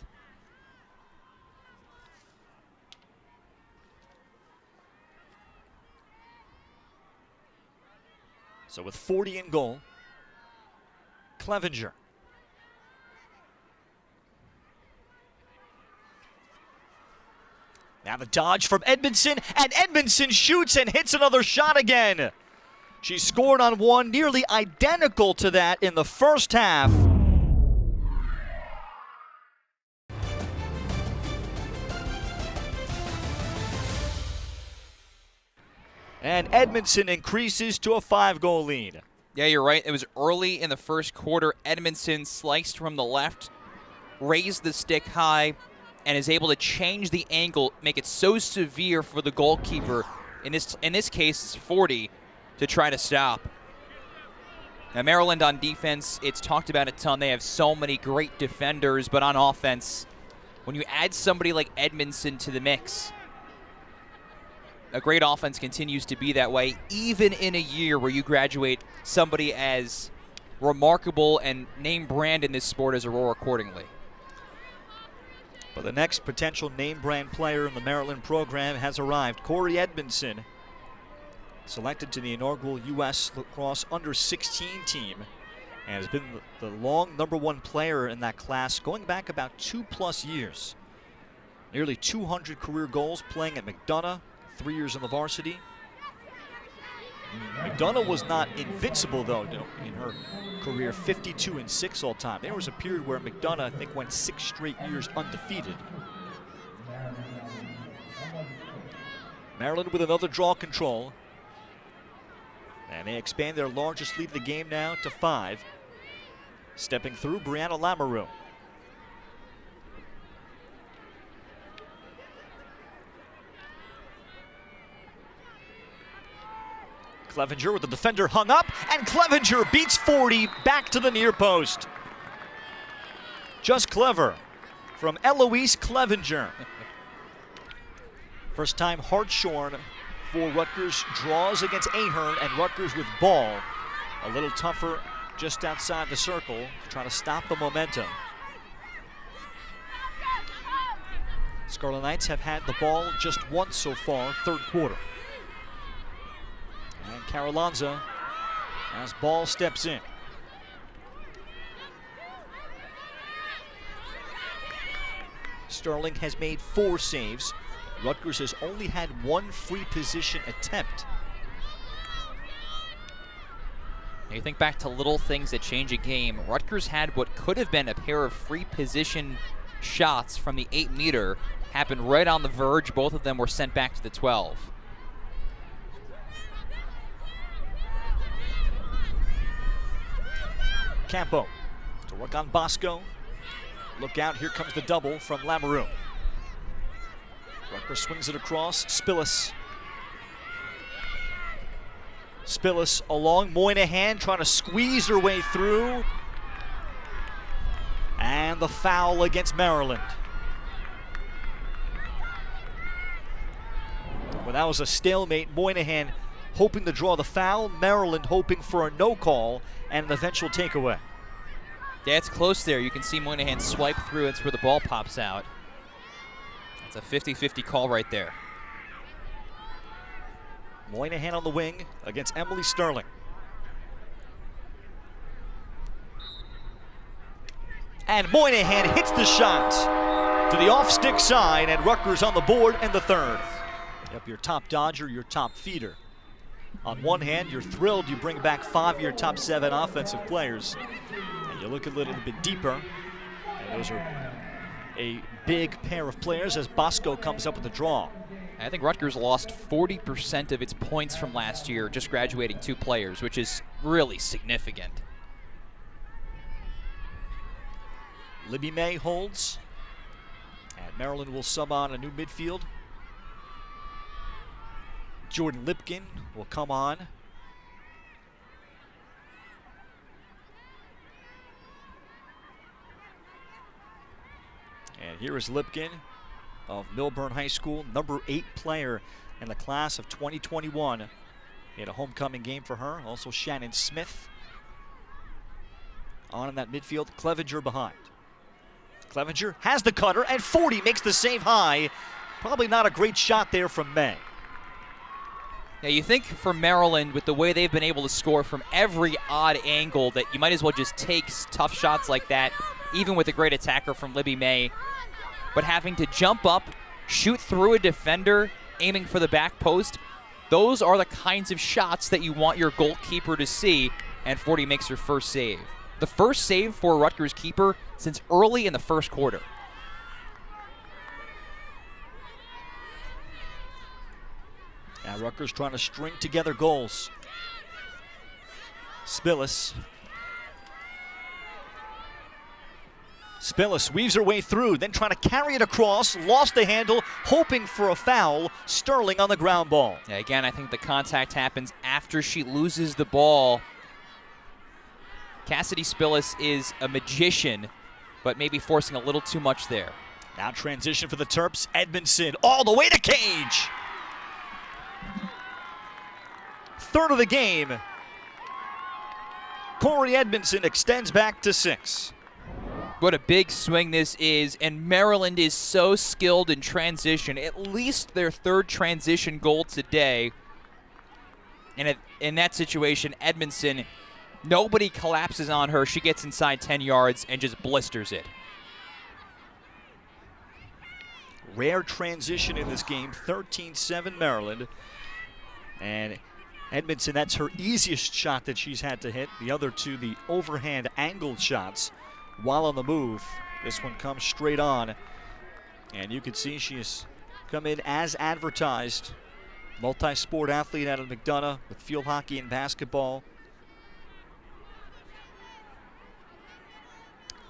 So with 40 in goal, Clevenger. Now the dodge from Edmondson, and Edmondson shoots and hits another shot again. She scored on one nearly identical to that in the first half. And Edmondson increases to a 5-goal lead. Yeah, you're right. It was early in the first quarter. Edmondson sliced from the left, raised the stick high, and is able to change the angle, make it so severe for the goalkeeper, in this case it's 40, to try to stop. Now Maryland on defense, it's talked about a ton. They have so many great defenders, but on offense, when you add somebody like Edmondson to the mix, a great offense continues to be that way, even in a year where you graduate somebody as remarkable and name brand in this sport as Aurora accordingly. But the next potential name brand player in the Maryland program has arrived. Corey Edmondson, selected to the inaugural U.S. Lacrosse under-16 team, and has been the long #1 player in that class going back about 2+ years. Nearly 200 career goals playing at McDonough, 3 years in the varsity. McDonough was not invincible, though, in her career, 52-6 all time. There was a period where McDonough, I think, went 6 straight years undefeated. Maryland with another draw control. And they expand their largest lead of the game now to 5. Stepping through, Brianna Lamoureux. Clevenger with the defender hung up, and Clevenger beats 40 back to the near post. Just clever from Eloise Clevenger. First time Hartshorn for Rutgers draws against Ahern, and Rutgers with ball. A little tougher just outside the circle, trying to stop the momentum. Scarlet Knights have had the ball just once so far, third quarter. And Carolonza, as ball steps in. Sterling has made 4 saves. Rutgers has only had 1 free position attempt. Now you think back to little things that change a game. Rutgers had what could have been a pair of free position shots from the 8-meter happen right on the verge. Both of them were sent back to the 12. Campo to work on Bosco. Look out, here comes the double from Lamoureux. Rutgers swings it across, Spillis. Spillis along, Moynihan trying to squeeze her way through. And the foul against Maryland. Well, that was a stalemate. Moynihan hoping to draw the foul, Maryland hoping for a no call and an eventual takeaway. Yeah, it's close there. You can see Moynihan swipe through. It's where the ball pops out. It's a 50-50 call right there. Moynihan on the wing against Emily Sterling. And Moynihan hits the shot to the off-stick side, and Rutgers on the board in the third. Yep, your top dodger, your top feeder. On one hand, you're thrilled you bring back 5 of your top 7 offensive players. And you look a little bit deeper, and those are a big pair of players as Bosco comes up with the draw. I think Rutgers lost 40% of its points from last year just graduating 2 players, which is really significant. Libby May holds, and Maryland will sub on a new midfield. Jordan Lipkin will come on. And here is Lipkin of Milburn High School, number 8 player in the class of 2021. He had a homecoming game for her. Also Shannon Smith on in that midfield. Clevenger behind. Clevenger has the cutter, and 40 makes the save high. Probably not a great shot there from May. Now you think for Maryland, with the way they've been able to score from every odd angle, that you might as well just take tough shots like that, even with a great attacker from Libby May. But having to jump up, shoot through a defender, aiming for the back post. Those are the kinds of shots that you want your goalkeeper to see, and 40 makes her first save. The first save for Rutgers keeper since early in the first quarter. Now Rutgers trying to string together goals. Spillis weaves her way through, then trying to carry it across, lost the handle, hoping for a foul. Sterling on the ground ball. Yeah, again, I think the contact happens after she loses the ball. Cassidy Spillis is a magician, but maybe forcing a little too much there. Now transition for the Terps. Edmondson all the way to cage. Third of the game. Corey Edmondson extends back to 6. What a big swing this is, and Maryland is so skilled in transition. At least their third transition goal today. And in that situation, Edmondson, nobody collapses on her. She gets inside 10 yards and just blisters it. Rare transition in this game, 13-7 Maryland. And Edmondson, that's her easiest shot that she's had to hit. The other two, the overhand angled shots while on the move. This one comes straight on. And you can see she has come in as advertised. Multi-sport athlete out of McDonough with field hockey and basketball.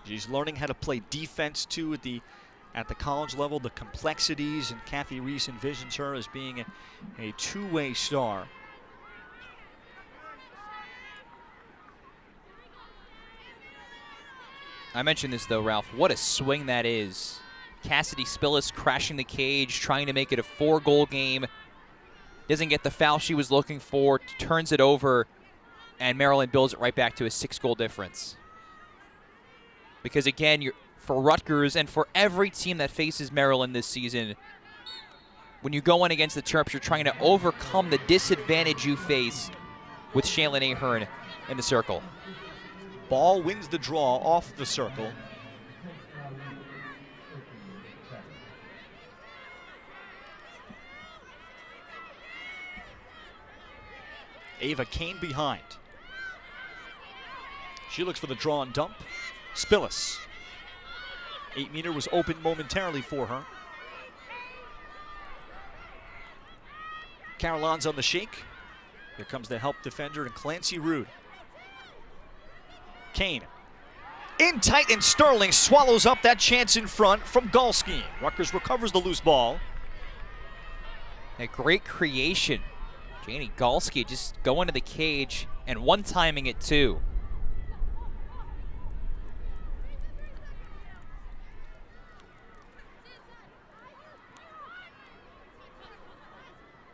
She's learning how to play defense too at the college level, the complexities, and Kathy Reese envisions her as being a two-way star. I mentioned this though, Ralph. What a swing that is. Cassidy Spillis crashing the cage, trying to make it a 4-goal game. Doesn't get the foul she was looking for, turns it over, and Maryland builds it right back to a 6-goal difference. Because again, for Rutgers and for every team that faces Maryland this season, when you go in against the Terps, you're trying to overcome the disadvantage you face with Shaylin Ahern in the circle. Ball wins the draw off the circle. Ava Kane behind. She looks for the draw and dump. Spillis. 8-meter was open momentarily for her. Carolon's on the shake. Here comes the help defender and Clancy Rude. Kane. In tight, and Sterling swallows up that chance in front from Galski. Rutgers recovers the loose ball. A great creation. Janie Galski just going to the cage and one-timing it too.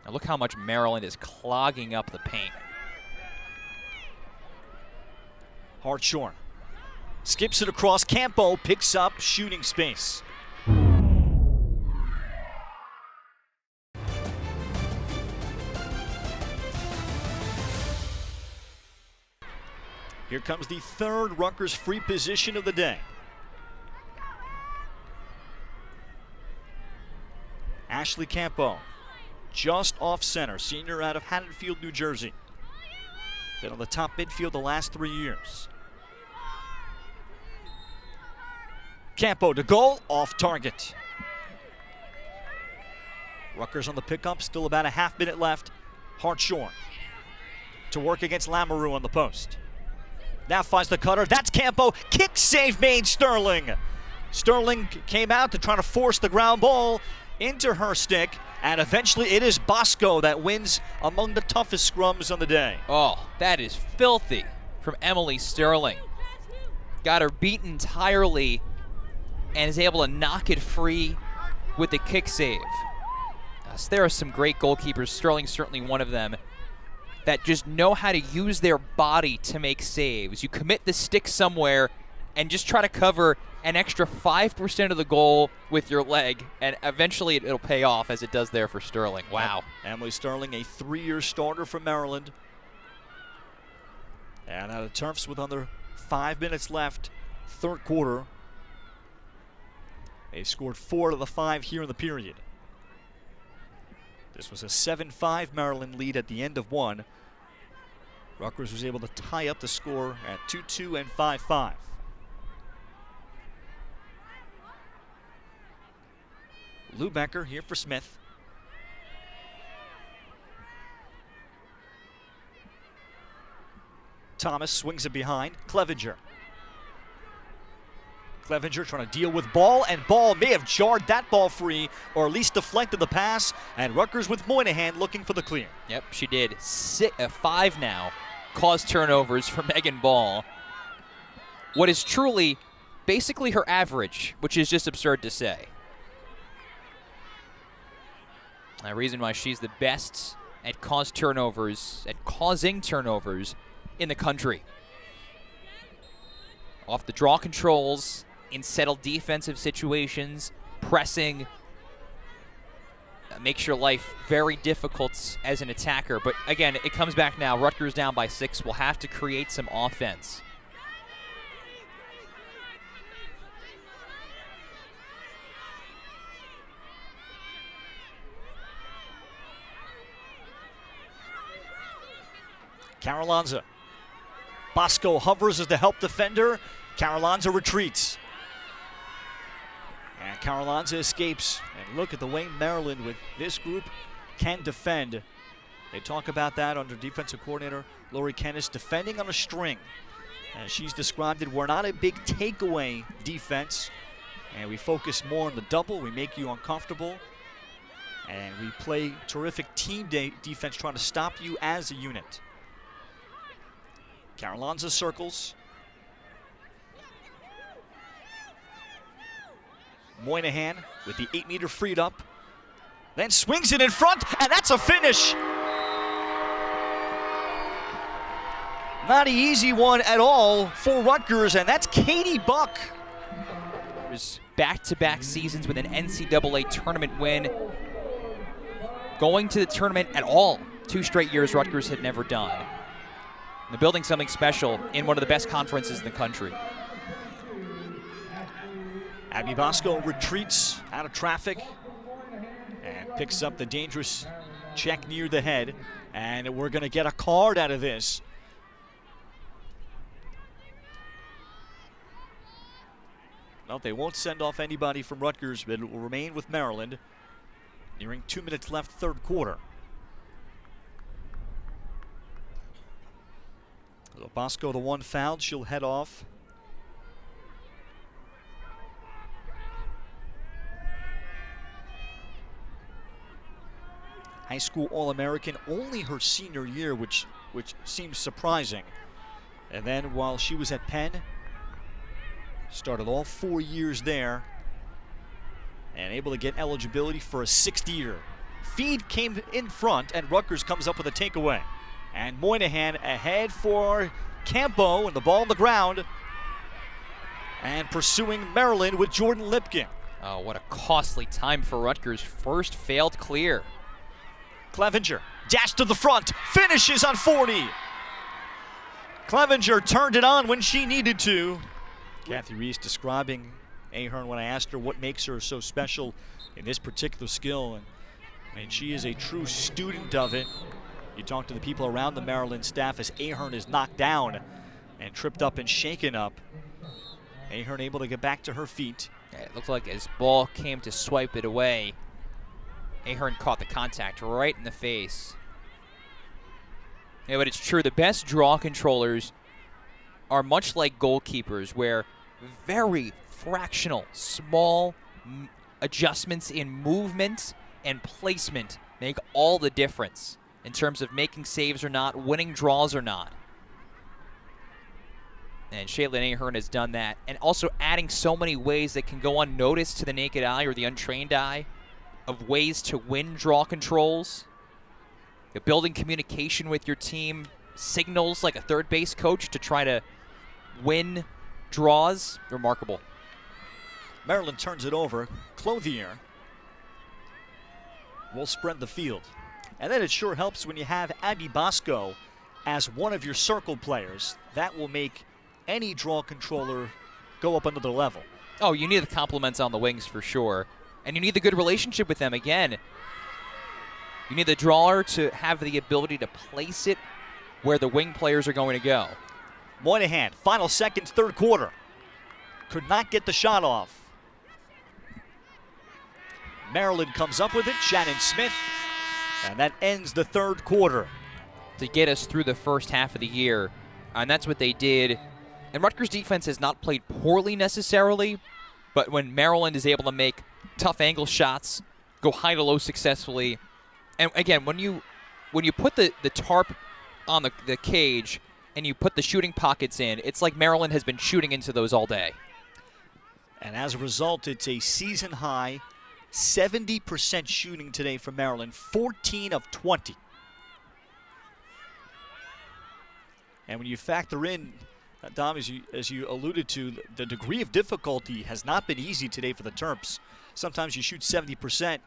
Now look how much Maryland is clogging up the paint. Hartshorn skips it across. Campo picks up shooting space. Here comes the third Rutgers free position of the day. Ashley Campo, just off center, senior out of Haddonfield, New Jersey. Been on the top midfield the last 3 years. Campo to goal, off target. Rutgers on the pickup, still about a half-minute left. Hartshorn to work against Lamoureux on the post. Now finds the cutter, that's Campo. Kick save made, Sterling. Sterling came out to try to force the ground ball into her stick, and eventually it is Bosco that wins among the toughest scrums on the day. Oh, that is filthy from Emily Sterling. Got her beat entirely and is able to knock it free with the kick save. So there are some great goalkeepers, Sterling certainly one of them, that just know how to use their body to make saves. You commit the stick somewhere and just try to cover an extra 5% of the goal with your leg, and eventually it'll pay off, as it does there for Sterling. Wow. Emily Sterling, a 3-year starter for Maryland. And out of Terps with under 5 minutes left, third quarter. They scored 4 out of the 5 here in the period. This was a 7-5 Maryland lead at the end of one. Rutgers was able to tie up the score at 2-2 and 5-5. Lou Becker here for Smith. Thomas swings it behind. Clevenger. Clevenger trying to deal with Ball, and Ball may have jarred that ball free, or at least deflected the pass, and Rutgers with Moynihan looking for the clear. Yep, she did. 5 now caused turnovers for Megan Ball. What is truly basically her average, which is just absurd to say. A reason why she's the best at causing turnovers in the country. Off the draw controls, in settled defensive situations, pressing, makes your life very difficult as an attacker. But again, it comes back now. Rutgers down by 6. Will have to create some offense. Carolanza. Bosco hovers as the help defender. Carolanza retreats. And Carolanza escapes. And look at the way Maryland with this group can defend. They talk about that under defensive coordinator Lori Kennis, defending on a string. As she's described it, we're not a big takeaway defense. And we focus more on the double. We make you uncomfortable. And we play terrific team defense trying to stop you as a unit. Carolanza circles. Moynihan with the 8-meter freed up. Then swings it in front, and that's a finish. Not an easy one at all for Rutgers, and that's Katie Buck. There's back-to-back seasons with an NCAA tournament win. Going to the tournament at all. 2 straight years Rutgers had never done. They're building something special in one of the best conferences in the country. Abby Bosco retreats out of traffic and picks up the dangerous check near the head. And we're going to get a card out of this. Well, they won't send off anybody from Rutgers, but it will remain with Maryland. Nearing 2 minutes left, third quarter. So Bosco, the one fouled, she'll head off. High school All-American, only her senior year, which seems surprising. And then while she was at Penn, started all 4 years there, and able to get eligibility for a 6th year. Feed came in front, and Rutgers comes up with a takeaway. And Moynihan ahead for Campo, and the ball on the ground. And pursuing Maryland with Jordan Lipkin. Oh, what a costly time for Rutgers. First failed clear. Clevenger, dash to the front, finishes on 40. Clevenger turned it on when she needed to. Kathy Reese describing Ahern when I asked her what makes her so special in this particular skill. And she is a true student of it. You talk to the people around the Maryland staff as Ahern is knocked down and tripped up and shaken up. Ahern able to get back to her feet. Yeah, it looked like as Ball came to swipe it away, Ahern caught the contact right in the face. Yeah, but it's true. The best draw controllers are much like goalkeepers, where very fractional, small adjustments in movement and placement make all the difference in terms of making saves or not, winning draws or not. And Shaylin Ahern has done that. And also adding so many ways that can go unnoticed to the naked eye or the untrained eye of ways to win draw controls. You're building communication with your team, signals like a third base coach to try to win draws. Remarkable. Maryland turns it over. Clothier will spread the field. And then it sure helps when you have Abby Bosco as one of your circle players. That will make any draw controller go up another level. Oh, you need the compliments on the wings for sure. And you need the good relationship with them again. 2 You need the drawer to have the ability to place it where the wing players are going to go. Moynihan, final seconds, third quarter. Could not get the shot off. Maryland comes up with it, Shannon Smith, and that ends the third quarter. To get us through the first half of the year, and that's what they did. And Rutgers' defense has not played poorly necessarily, but when Maryland is able to make tough angle shots, go high to low successfully, and again, when you put the tarp on the cage and you put the shooting pockets in, it's like Maryland has been shooting into those all day. And as a result, it's a season high 70% shooting today for Maryland, 14 of 20. And when you factor in, Dom, as you alluded to, the degree of difficulty has not been easy today for the Terps. Sometimes you shoot 70%.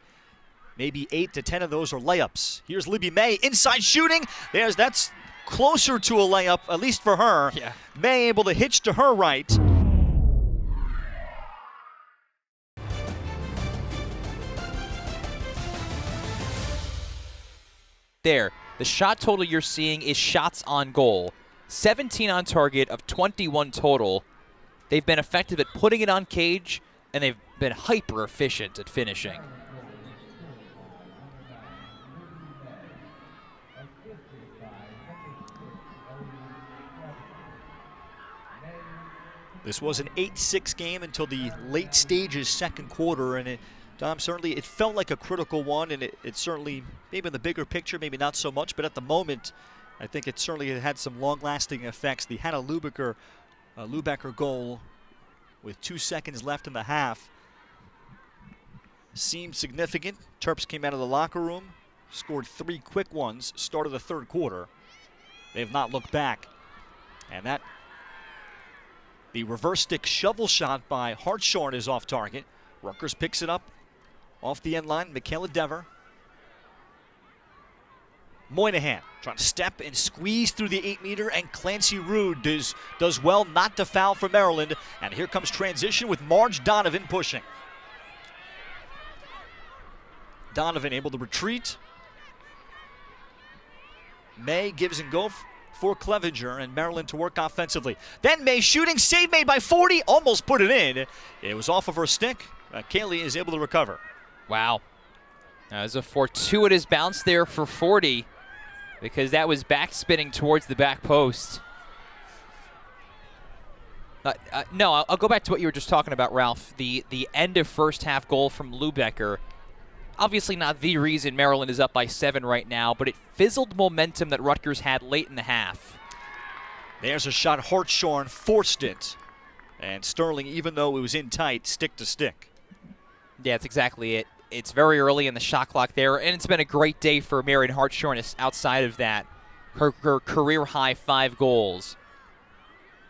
Maybe 8 to 10 of those are layups. Here's Libby May, inside shooting. That's closer to a layup, at least for her. Yeah. May able to hitch to her right. There, the shot total you're seeing is shots on goal. 17 on target of 21 total. They've been effective at putting it on cage, and they've been hyper efficient at finishing. This was an 8-6 game until the late stages second quarter, and Dom, certainly it felt like a critical one, and it certainly, maybe in the bigger picture, maybe not so much, but at the moment, I think it certainly had some long-lasting effects. The Hannah Lubecker goal with 2 seconds left in the half seemed significant. Terps came out of the locker room, scored 3 quick ones, started the third quarter. They have not looked back, and that the reverse stick shovel shot by Hartshorn is off target. Rutgers picks it up off the end line. Michaela Dever. Moynihan trying to step and squeeze through the 8-meter, and Clancy Rude does well not to foul for Maryland. And here comes transition with Marge Donovan pushing. Donovan able to retreat. May gives and go for Clevenger, and Maryland to work offensively. Then May shooting, save made by 40, almost put it in. It was off of her stick. Kaylee is able to recover. Wow. That was a fortuitous bounce there for 40, because that was back spinning towards the back post. No, I'll go back to what you were just talking about, Ralph. The end of first half goal from Lubecker. Obviously not the reason Maryland is up by 7 right now, but it fizzled momentum that Rutgers had late in the half. There's a shot. Hartshorn forced it. And Sterling, even though it was in tight, stick to stick. Yeah, that's exactly it. It's very early in the shot clock there, and it's been a great day for Marion Hartshorn outside of that. Her career-high 5 goals.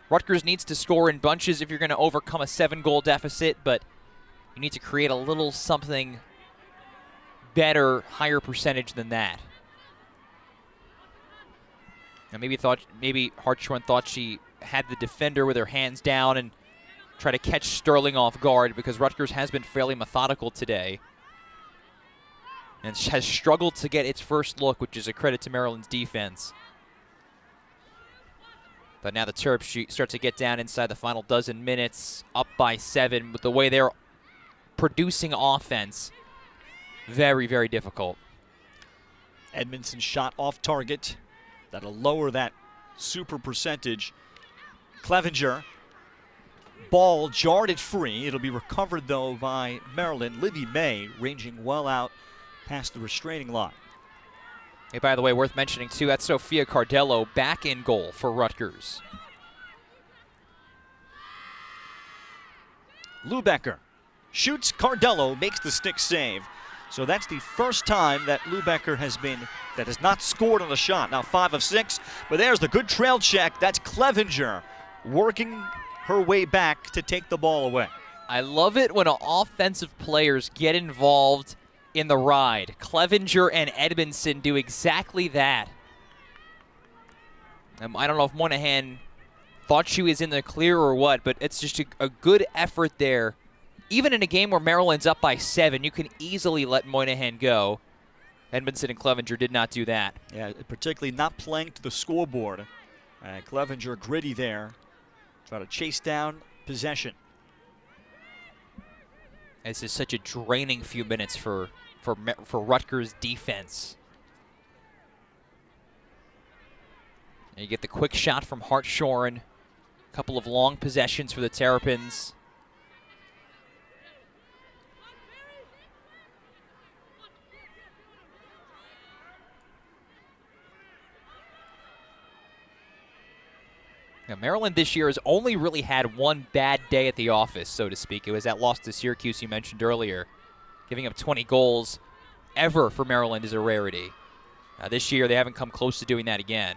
Rutgers needs to score in bunches if you're going to overcome a 7-goal deficit, but you need to create a little something better, higher percentage than that. And maybe Hartshorn thought she had the defender with her hands down and try to catch Sterling off guard, because Rutgers has been fairly methodical today and has struggled to get its first look, which is a credit to Maryland's defense. But now the Terps start to get down inside the final dozen minutes, up by 7, with the way they're producing offense. Very, very difficult. Edmondson shot off target. That'll lower that super percentage. Clevenger. Ball jarred it free. It'll be recovered, though, by Maryland. Libby May ranging well out past the restraining line. Hey, by the way, worth mentioning, too, that's Sophia Cardello back in goal for Rutgers. Lubecker shoots. Cardello makes the stick save. So that's the first time that Lubecker has not scored on the shot. Now 5 of 6, but there's the good trail check. That's Clevenger working her way back to take the ball away. I love it when offensive players get involved in the ride. Clevenger and Edmondson do exactly that. I don't know if Moynihan thought she was in the clear or what, but it's just a good effort there. Even in a game where Maryland's up by 7, you can easily let Moynihan go. Edmondson and Clevenger did not do that. Yeah, particularly not playing to the scoreboard. Clevenger gritty there, try to chase down possession. This is such a draining few minutes for Rutgers defense. And you get the quick shot from Hartshorn. A couple of long possessions for the Terrapins. Now, Maryland this year has only really had one bad day at the office, so to speak. It was that loss to Syracuse you mentioned earlier. Giving up 20 goals ever for Maryland is a rarity. This year, they haven't come close to doing that again.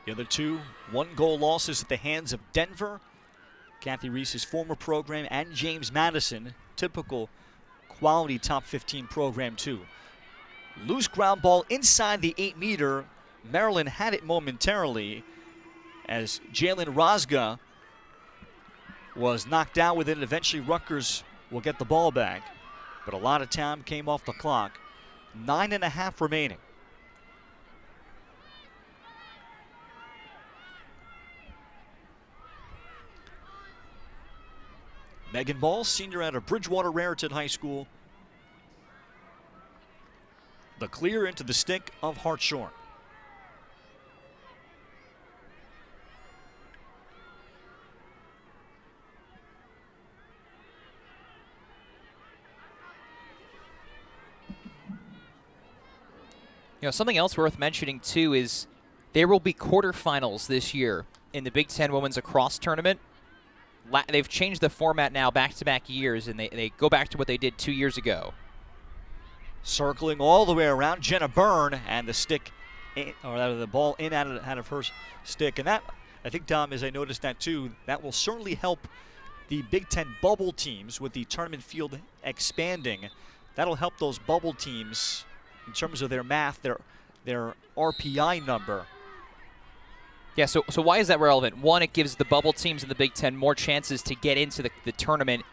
The other two one-goal losses at the hands of Denver, Kathy Reese's former program, and James Madison, typical quality top 15 program too. Loose ground ball inside the 8-meter. Maryland had it momentarily as Jalen Rosga was knocked out with it. Eventually Rutgers will get the ball back, but a lot of time came off the clock. 9.5 remaining. Megan Ball, senior out of Bridgewater Raritan High School. The clear into the stick of Hartshorn. You know, something else worth mentioning too is there will be quarterfinals this year in the Big Ten Women's Lacrosse Tournament. They've changed the format now back-to-back years, and they go back to what they did 2 years ago. Circling all the way around, Jenna Byrne, and the stick, or the ball in out of her stick. And that, I think, Tom, as I noticed that too, that will certainly help the Big Ten bubble teams with the tournament field expanding. That'll help those bubble teams in terms of their math, their RPI number. Yeah, so why is that relevant? One, it gives the bubble teams in the Big Ten more chances to get into the tournament.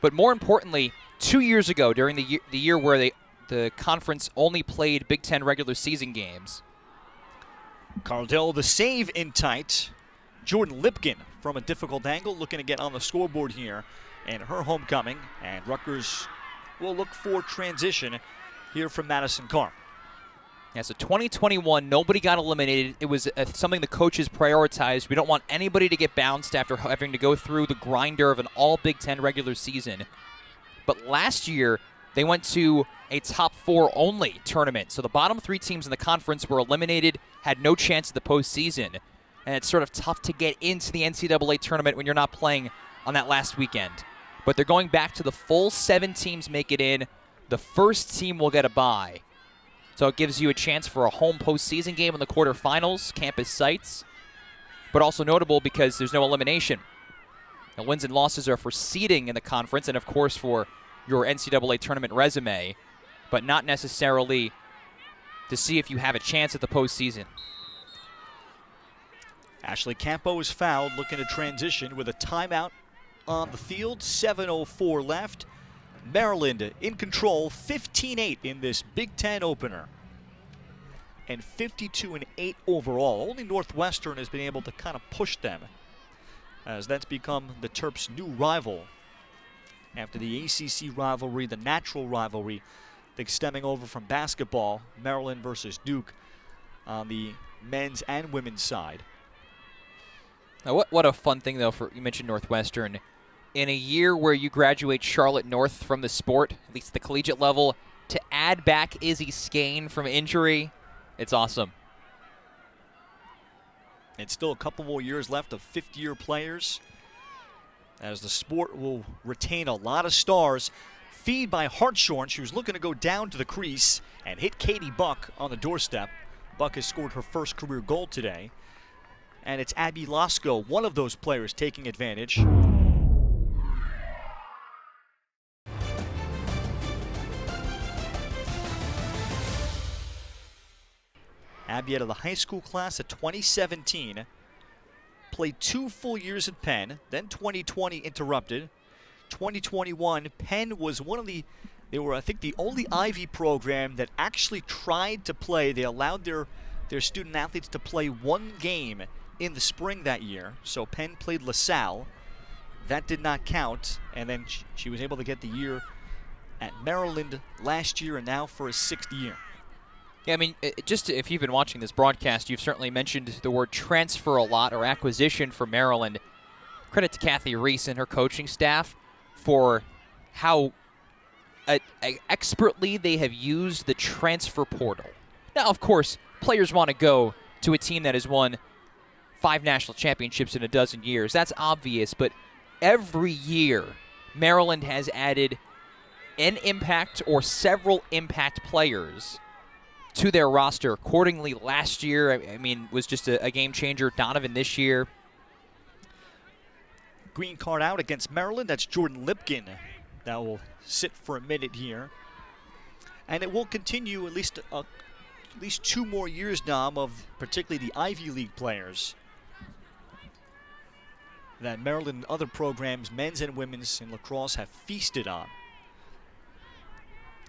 But more importantly, 2 years ago, during the year where the conference only played Big Ten regular season games. Cardell, the save in tight. Jordan Lipkin from a difficult angle, looking to get on the scoreboard here in her homecoming. And Rutgers will look for transition here from Madison Carr. Yeah, so 2021, nobody got eliminated. It was something the coaches prioritized. We don't want anybody to get bounced after having to go through the grinder of an all Big Ten regular season. But last year, they went to a top 4 only tournament. So the bottom 3 teams in the conference were eliminated, had no chance at the postseason. And it's sort of tough to get into the NCAA tournament when you're not playing on that last weekend. But they're going back to the full 7 teams make it in. The first team will get a bye. So it gives you a chance for a home postseason game in the quarterfinals, campus sites. But also notable because there's no elimination. Now, wins and losses are for seeding in the conference and, of course, for your NCAA tournament resume, but not necessarily to see if you have a chance at the postseason. Ashley Campo is fouled, looking to transition with a timeout on the field. 7:04 left. Maryland in control, 15-8 in this Big Ten opener. And 52-8 overall. Only Northwestern has been able to kind of push them, as that's become the Terps' new rival. After the ACC rivalry, the natural rivalry, I think stemming over from basketball, Maryland versus Duke on the men's and women's side. Now, what a fun thing, though, you mentioned Northwestern. In a year where you graduate Charlotte North from the sport, at least the collegiate level, to add back Izzy Skane from injury, it's awesome. And still a couple more years left of fifth-year players, as the sport will retain a lot of stars. Feed by Hartshorn. She was looking to go down to the crease and hit Katie Buck on the doorstep. Buck has scored her first career goal today. And it's Abby Lasco, one of those players, taking advantage. Abby out of the high school class of 2017. Played 2 full years at Penn, then 2020 interrupted. 2021, Penn was one of the They were, I think, the only Ivy program that actually tried to play. They allowed their student athletes to play one game in the spring that year. So Penn played LaSalle. That did not count. And then she was able to get the year at Maryland last year and now for a 6th year. Yeah, I mean, just if you've been watching this broadcast, you've certainly mentioned the word transfer a lot, or acquisition for Maryland. Credit to Kathy Reese and her coaching staff for how expertly they have used the transfer portal. Now, of course, players want to go to a team that has won 5 national championships in a dozen years. That's obvious, but every year, Maryland has added an impact or several impact players to their roster. Accordingly, last year, I mean, was just a game changer. Donovan this year. Green card out against Maryland. That's Jordan Lipkin. That will sit for a minute here. And it will continue at least 2 more years, Dom, of particularly the Ivy League players that Maryland and other programs, men's and women's in lacrosse, have feasted on.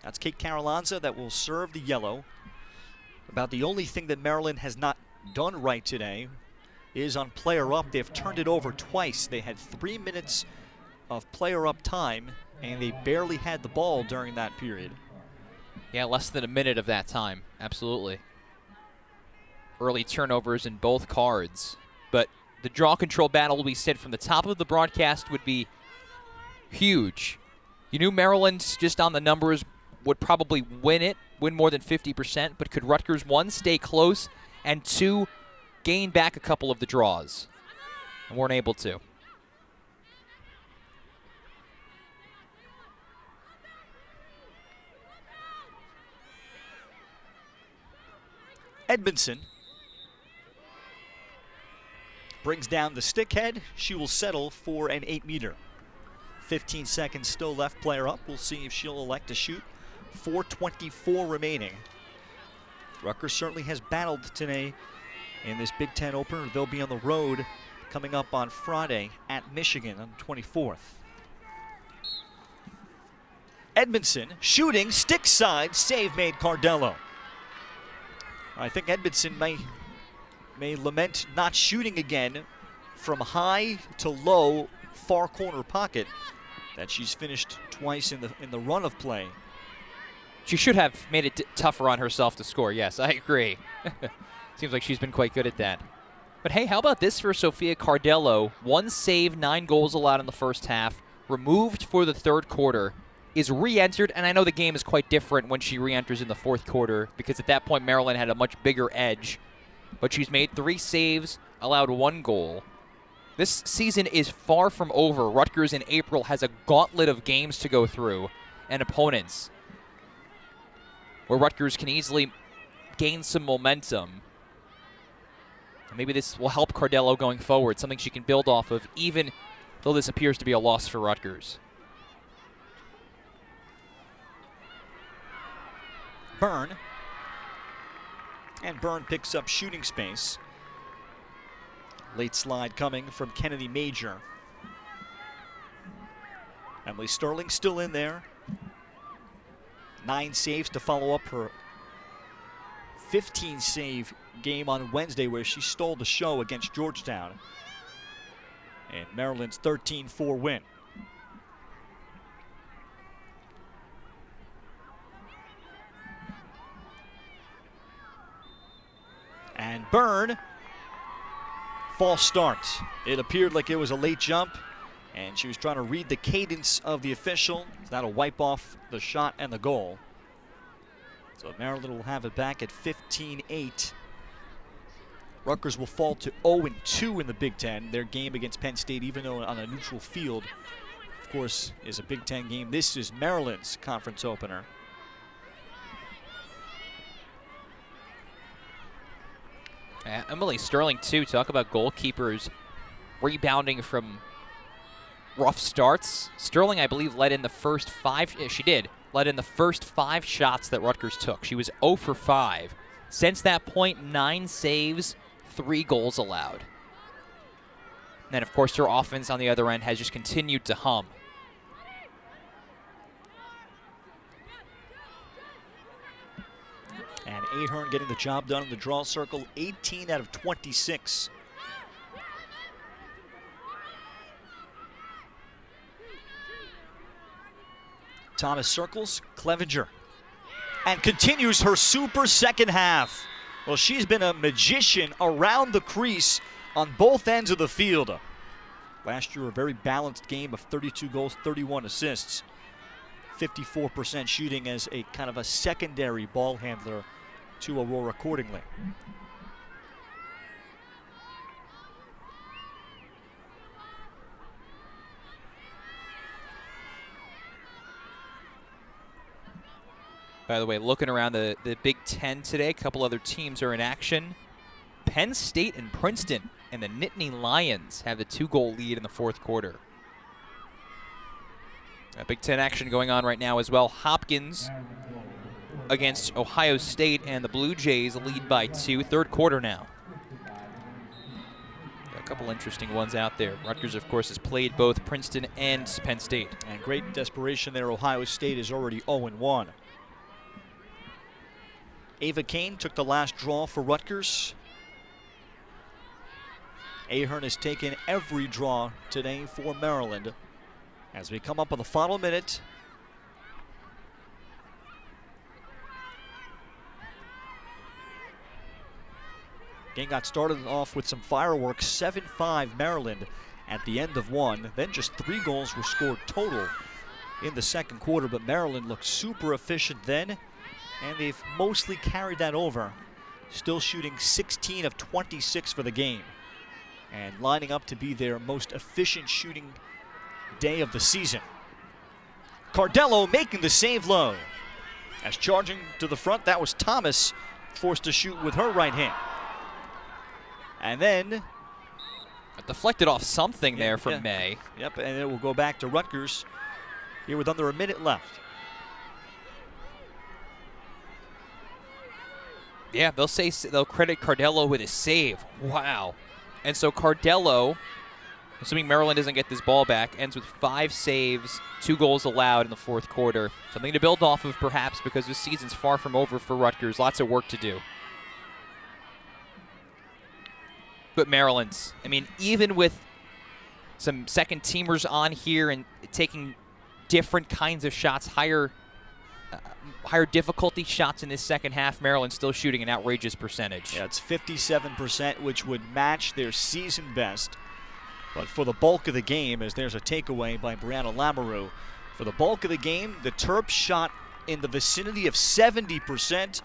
That's Kate Carolonza that will serve the yellow. About the only thing that Maryland has not done right today is on player up. They've turned it over twice. They had 3 minutes of player up time, and they barely had the ball during that period. Yeah, less than a minute of that time. Absolutely. Early turnovers in both cards. But the draw control battle, we said from the top of the broadcast, would be huge. You knew Maryland, just on the numbers, would probably win more than 50%, but could Rutgers, 1, stay close, and 2, gain back a couple of the draws? And weren't able to. Edmondson brings down the stick head. She will settle for an 8-meter. 15 seconds still left, player up. We'll see if she'll elect to shoot. 4:24 remaining. Rutgers certainly has battled today in this Big Ten opener. They'll be on the road coming up on Friday at Michigan on the 24th. Edmondson shooting, stick side, save made Cardello. I think Edmondson may lament not shooting again from high to low far corner pocket that she's finished twice in the run of play. She should have made it tougher on herself to score. Yes, I agree. Seems like she's been quite good at that. But hey, how about this for Sophia Cardello? 1 save, 9 goals allowed in the first half, removed for the third quarter, is re-entered, and I know the game is quite different when she re-enters in the fourth quarter because at that point Maryland had a much bigger edge. But she's made 3 saves, allowed 1 goal. This season is far from over. Rutgers in April has a gauntlet of games to go through and opponents where Rutgers can easily gain some momentum. And maybe this will help Cardello going forward, something she can build off of, even though this appears to be a loss for Rutgers. Byrne. And Byrne picks up shooting space. Late slide coming from Kennedy Major. Emily Sterling still in there. 9 saves to follow up her 15-save game on Wednesday where she stole the show against Georgetown. And Maryland's 13-4 win. And Byrne, false start. It appeared like it was a late jump, and she was trying to read the cadence of the official. That'll wipe off the shot and the goal. So Maryland will have it back at 15-8. Rutgers will fall to 0-2 in the Big Ten. Their game against Penn State, even though on a neutral field, of course, is a Big Ten game. This is Maryland's conference opener. Emily Sterling, too. Talk about goalkeepers rebounding from rough starts. Sterling, I believe, led in the first 5. She did. Led in the first 5 shots that Rutgers took. She was 0 for 5. Since that point, 9 saves, 3 goals allowed. And then, of course, her offense on the other end has just continued to hum. Ahern getting the job done in the draw circle, 18 out of 26. Thomas circles, Clevenger, and continues her super second half. Well, she's been a magician around the crease on both ends of the field. Last year, a very balanced game of 32 goals, 31 assists. 54% shooting as a kind of a secondary ball handler to Aurora accordingly. By the way, looking around the Big Ten today, a couple other teams are in action. Penn State and Princeton and the Nittany Lions have the 2-goal lead in the fourth quarter. Big Ten action going on right now as well. Hopkins against Ohio State, and the Blue Jays lead by 2. Third quarter now. Got a couple interesting ones out there. Rutgers, of course, has played both Princeton and Penn State. And great desperation there. Ohio State is already 0-1. Ava Kane took the last draw for Rutgers. Ahern has taken every draw today for Maryland. As we come up on the final minute, game got started off with some fireworks. 7-5 Maryland at the end of one. Then just 3 goals were scored total in the second quarter, but Maryland looked super efficient then, and they've mostly carried that over. Still shooting 16 of 26 for the game, and lining up to be their most efficient shooting day of the season. Cardello making the save low. As charging to the front, that was Thomas, forced to shoot with her right hand. And then deflected off something there from May. Yep, and it will go back to Rutgers here with under a minute left. Yeah, they'll credit Cardello with a save. Wow. And so Cardello, assuming Maryland doesn't get this ball back, ends with 5 saves, 2 goals allowed in the fourth quarter. Something to build off of, perhaps, because this season's far from over for Rutgers. Lots of work to do. But Maryland's, I mean, even with some second teamers on here and taking different kinds of shots, higher difficulty shots in this second half, Maryland's still shooting an outrageous percentage. Yeah, it's 57%, which would match their season best. But for the bulk of the game, as there's a takeaway by Brianna Lamoureux, for the bulk of the game, the Terps shot in the vicinity of 70%.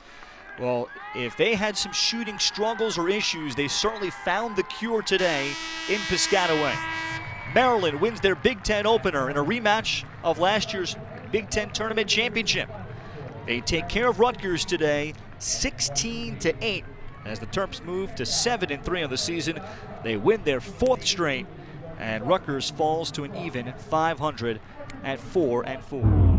Well, if they had some shooting struggles or issues, they certainly found the cure today in Piscataway. Maryland wins their Big Ten opener in a rematch of last year's Big Ten Tournament Championship. They take care of Rutgers today, 16-8. As the Terps move to 7-3 on the season, they win their 4th straight, and Rutgers falls to an even 500 at 4-4.